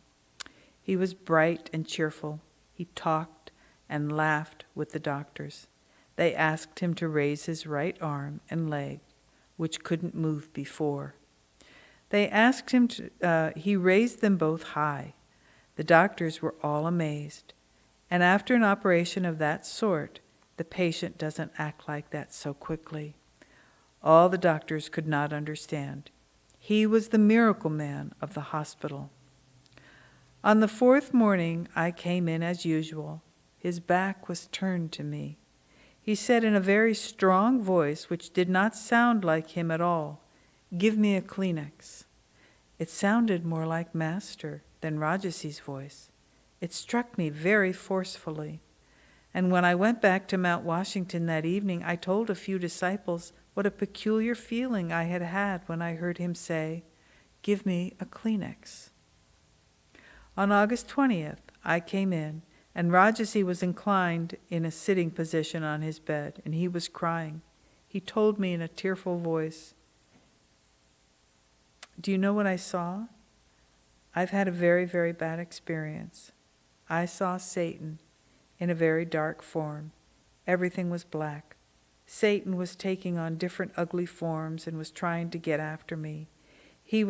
He was bright and cheerful. He talked and laughed with the doctors. They asked him to raise his right arm and leg, which couldn't move before. They asked him to, he raised them both high. The doctors were all amazed. And after an operation of that sort, the patient doesn't act like that so quickly. All the doctors could not understand. He was the miracle man of the hospital. On the 4th morning, I came in as usual. His back was turned to me. He said in a very strong voice, which did not sound like him at all, "Give me a Kleenex." It sounded more like Master than Rajasi's voice. It struck me very forcefully. And when I went back to Mount Washington that evening, I told a few disciples what a peculiar feeling I had had when I heard him say, "Give me a Kleenex." On August 20th, I came in, and Rajasi was inclined in a sitting position on his bed, and he was crying. He told me in a tearful voice, "Do you know what I saw? I've had a very, very bad experience. I saw Satan in a very dark form. Everything was black. Satan was taking on different ugly forms and was trying to get after me. He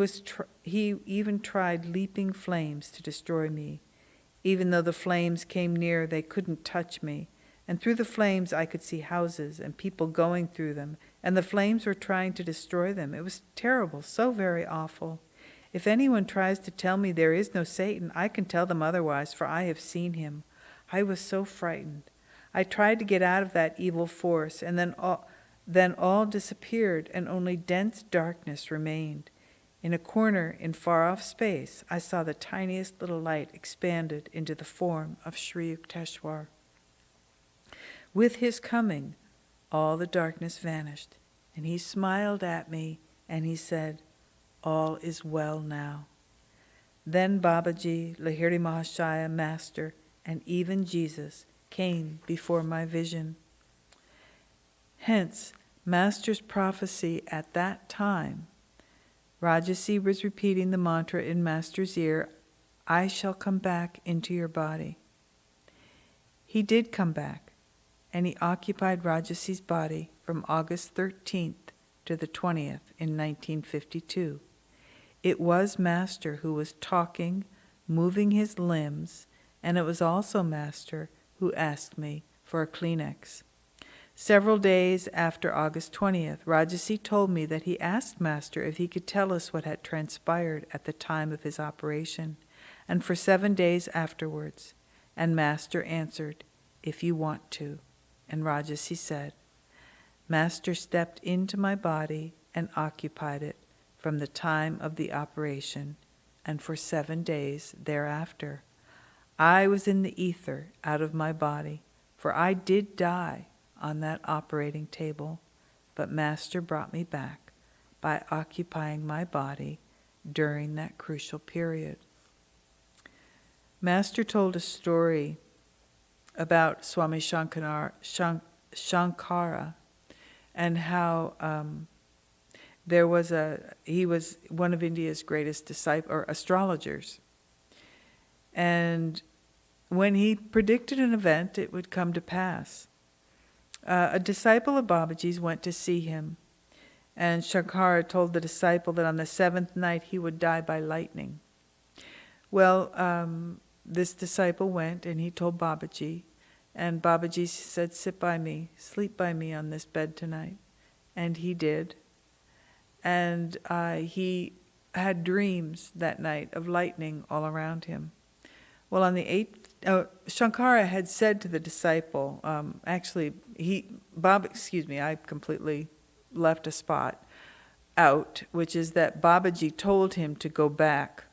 even tried leaping flames to destroy me. Even though the flames came near, they couldn't touch me. And through the flames I could see houses and people going through them, and the flames were trying to destroy them. It was terrible, so very awful. If anyone tries to tell me there is no Satan, I can tell them otherwise, for I have seen him. I was so frightened. I tried to get out of that evil force, and then all disappeared, and only dense darkness remained. In a corner in far-off space, I saw the tiniest little light expanded into the form of Sri Yukteswar. With his coming, all the darkness vanished, and he smiled at me, and he said, "All is well now." Then Babaji, Lahiri Mahashaya, Master, and even Jesus came before my vision. Hence, Master's prophecy at that time, Rajasi was repeating the mantra in Master's ear, "I shall come back into your body." He did come back, and he occupied Rajasi's body from August 13th to the 20th in 1952. It was Master who was talking, moving his limbs, and it was also Master who asked me for a Kleenex. Several days after August 20th, Rajasi told me that he asked Master if he could tell us what had transpired at the time of his operation, and for 7 days afterwards. And Master answered, "If you want to." And Rajasi said, Master stepped into my body and occupied it from the time of the operation, and for 7 days thereafter. I was in the ether out of my body, for I did die on that operating table, but Master brought me back by occupying my body during that crucial period. Master told a story about Swami Shankara and how he was one of India's greatest astrologers. And when he predicted an event, it would come to pass. A disciple of Babaji's went to see him, and Shankara told the disciple that on the 7th night he would die by lightning. Well, this disciple went and he told Babaji, and Babaji said, "Sit by me, sleep by me on this bed tonight." And he did. And he had dreams that night of lightning all around him. Well, on the 8th, Shankara had said to the disciple, I completely left a spot out, which is that Babaji told him to go back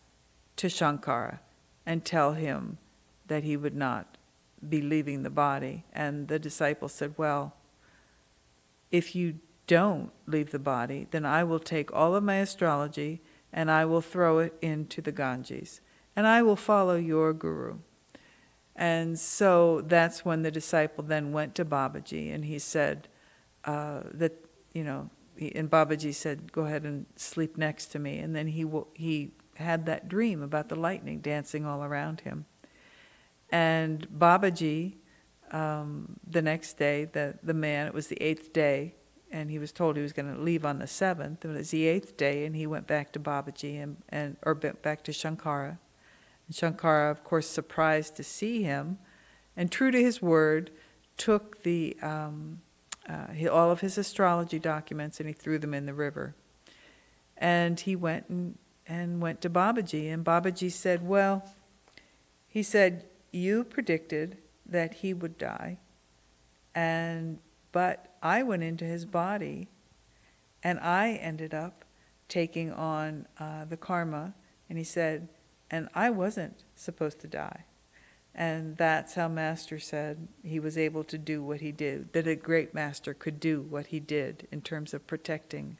to Shankara and tell him that he would not be leaving the body. And the disciple said, "Well, if you don't leave the body, then I will take all of my astrology and I will throw it into the Ganges, and I will follow your guru." And so that's when the disciple then went to Babaji, and he said and Babaji said, "Go ahead and sleep next to me." And then he had that dream about the lightning dancing all around him. And Babaji, the next day, the man, it was the 8th day, and he was told he was going to leave on the 7th. It was the 8th day, and he went back to Babaji or back to Shankara. And Shankara, of course, surprised to see him, and true to his word, took all of his astrology documents and he threw them in the river. And he went to Babaji, and Babaji said, "Well," he said, "you predicted that he would die, but I went into his body, and I ended up taking on the karma." And he said, "And I wasn't supposed to die." And that's how Master said he was able to do what he did, that a great Master could do what he did in terms of protecting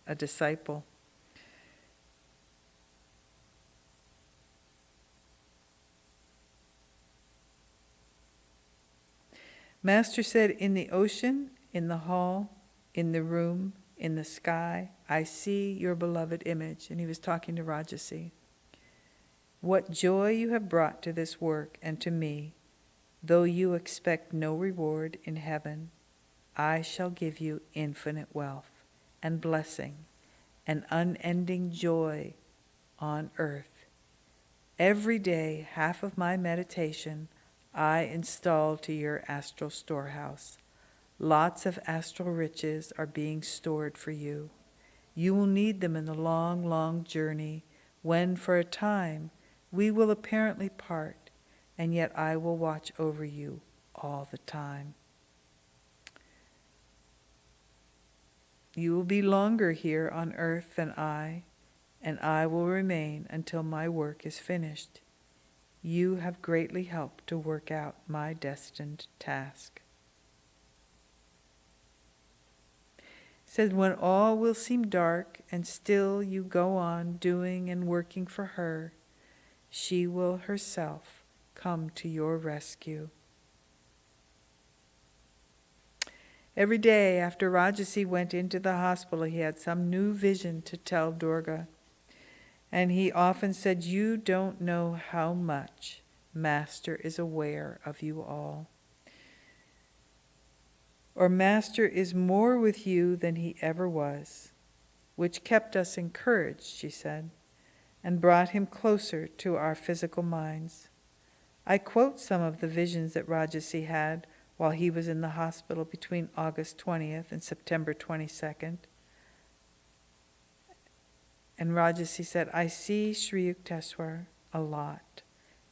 a disciple. Master said, "In the ocean, in the hall, in the room, in the sky, I see your beloved image." And he was talking to Rajasi. what joy you have brought to this work and to me. Though you expect no reward in heaven, I shall give you infinite wealth and blessing and unending joy on earth. Every day, half of my meditation I install to your astral storehouse. Lots of astral riches are being stored for you. You will need them in the long, long journey when, for a time, we will apparently part, and yet I will watch over you all the time. You will be longer here on earth than I, and I will remain until my work is finished. You have greatly helped to work out my destined task. It says, when all will seem dark and still you go on doing and working for her, she will herself come to your rescue. Every day after Rajasi went into the hospital, he had some new vision to tell Durga. And he often said, you don't know how much Master is aware of you all. Or Master is more with you than he ever was, which kept us encouraged, she said, and brought him closer to our physical minds. I quote some of the visions that Rajasi had while he was in the hospital between August 20th and September 22nd. And Rajasi said, I see Sri Yukteswar a lot.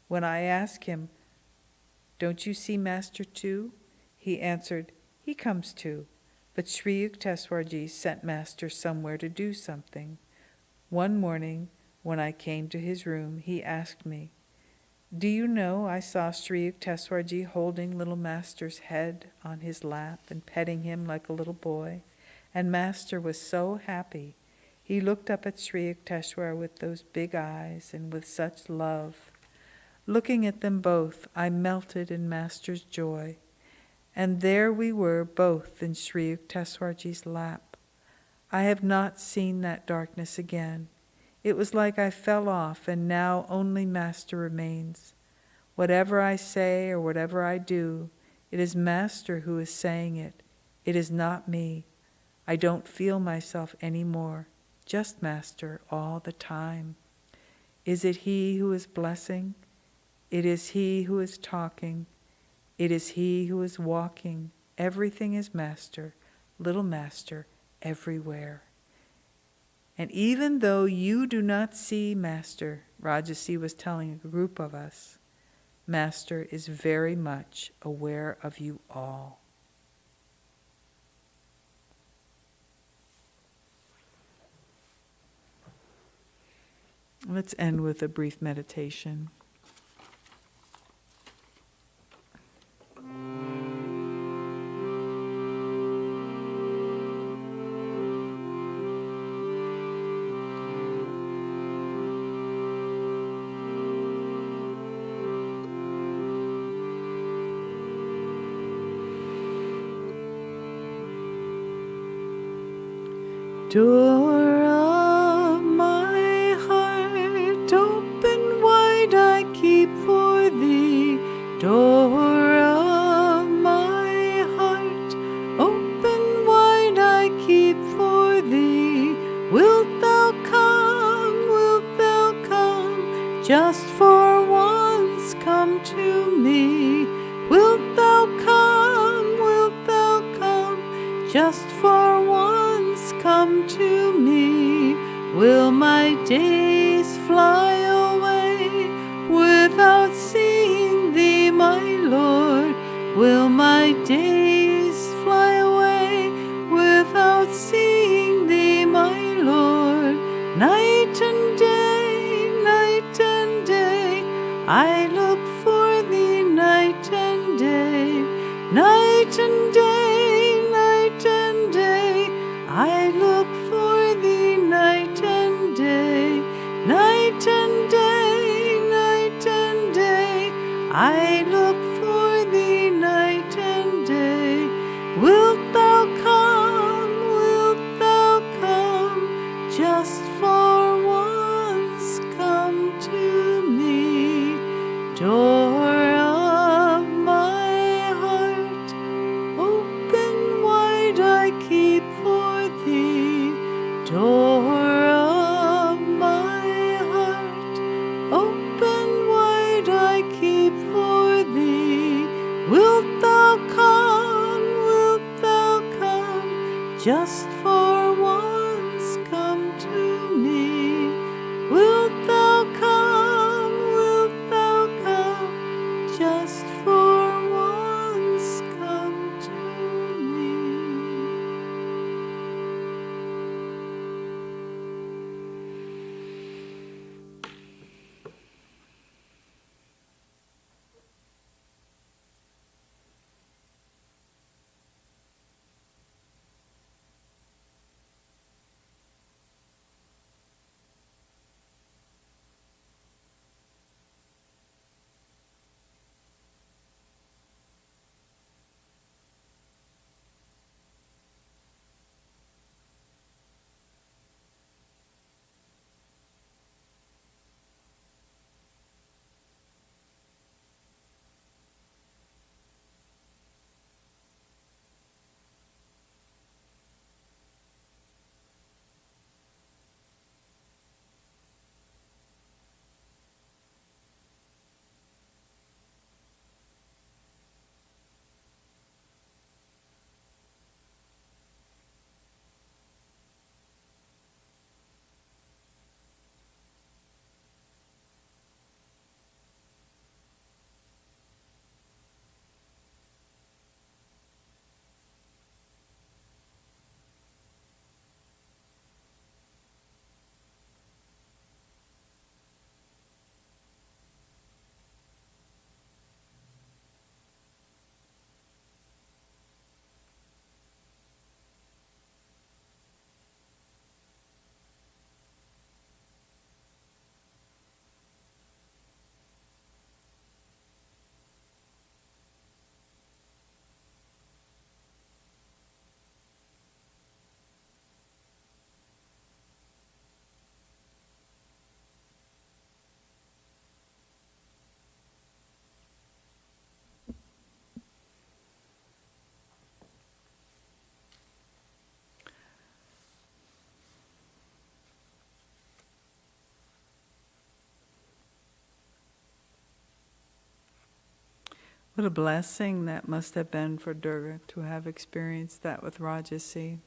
When I ask him, don't you see Master too? He answered, he comes too, but Sri Yukteswarji sent Master somewhere to do something. One morning, when I came to his room, he asked me, do you know I saw Sri Yukteswarji holding little Master's head on his lap and petting him like a little boy? And Master was so happy. He looked up at Sri Yukteswar with those big eyes and with such love. Looking at them both, I melted in Master's joy. And there we were both in Sri Yukteswarji's lap. I have not seen that darkness again. It was like I fell off, and now only Master remains. Whatever I say or whatever I do, it is Master who is saying it. It is not me. I don't feel myself anymore. Just Master all the time. Is it he who is blessing? It is he who is talking. It is he who is walking. Everything is Master, little Master, everywhere. And even though you do not see Master, Rajasi was telling a group of us, Master is very much aware of you all. Let's end with a brief meditation. Door of my heart, open wide I keep for thee. Door of my heart, open wide I keep for thee. Wilt thou come, wilt thou come, just for once come to me. Wilt thou come, just for once come to me. Will my days fly away without seeing thee, my Lord? Will my days fly away without seeing thee, my Lord? Night and day, I look for thee night and day. Night and day, I look for thee night and day. Night and just for once come to me. Wilt thou come, wilt thou come, just for once come to me. What a blessing that must have been for Durga to have experienced that with Rajasi.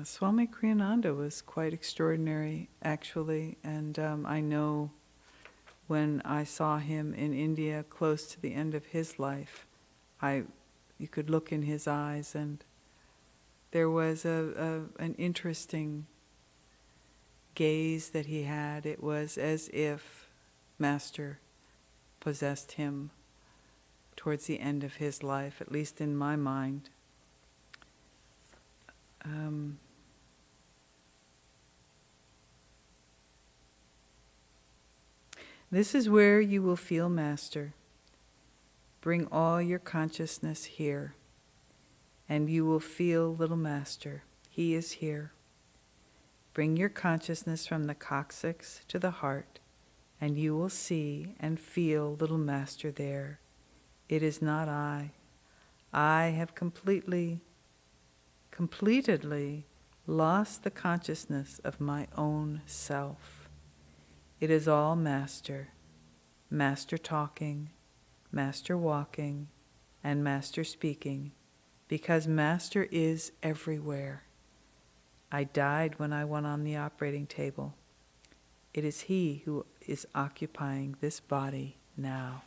Swami Kriyananda was quite extraordinary, actually, and I know when I saw him in India close to the end of his life, you could look in his eyes, and there was an interesting gaze that he had. It was as if Master possessed him towards the end of his life, at least in my mind. This is where you will feel Master. Bring all your consciousness here, and you will feel little Master. He is here. Bring your consciousness from the coccyx to the heart, and you will see and feel little Master there. It is not I. I have completedly lost the consciousness of my own self. It is all Master. Master talking, Master walking, and Master speaking, because Master is everywhere. I died when I went on the operating table. It is He who is occupying this body now.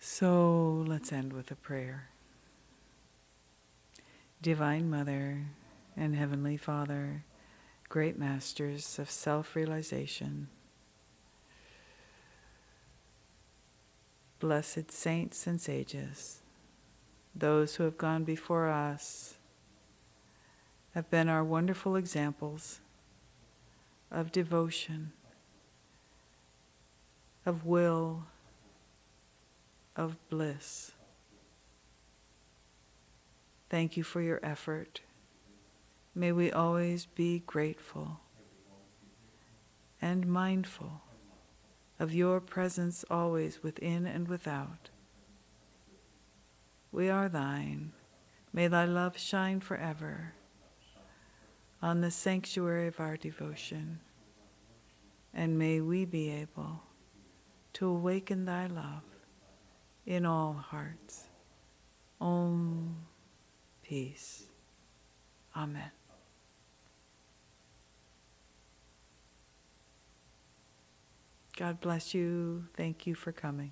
So let's end with a prayer. Divine Mother and Heavenly Father, great masters of self-realization, blessed saints and sages, those who have gone before us have been our wonderful examples of devotion, of will, of bliss. Thank you for your effort. May we always be grateful and mindful of your presence always within and without. We are thine. May thy love shine forever on the sanctuary of our devotion, and may we be able to awaken thy love in all hearts. Om Peace. Amen. God bless you. Thank you for coming.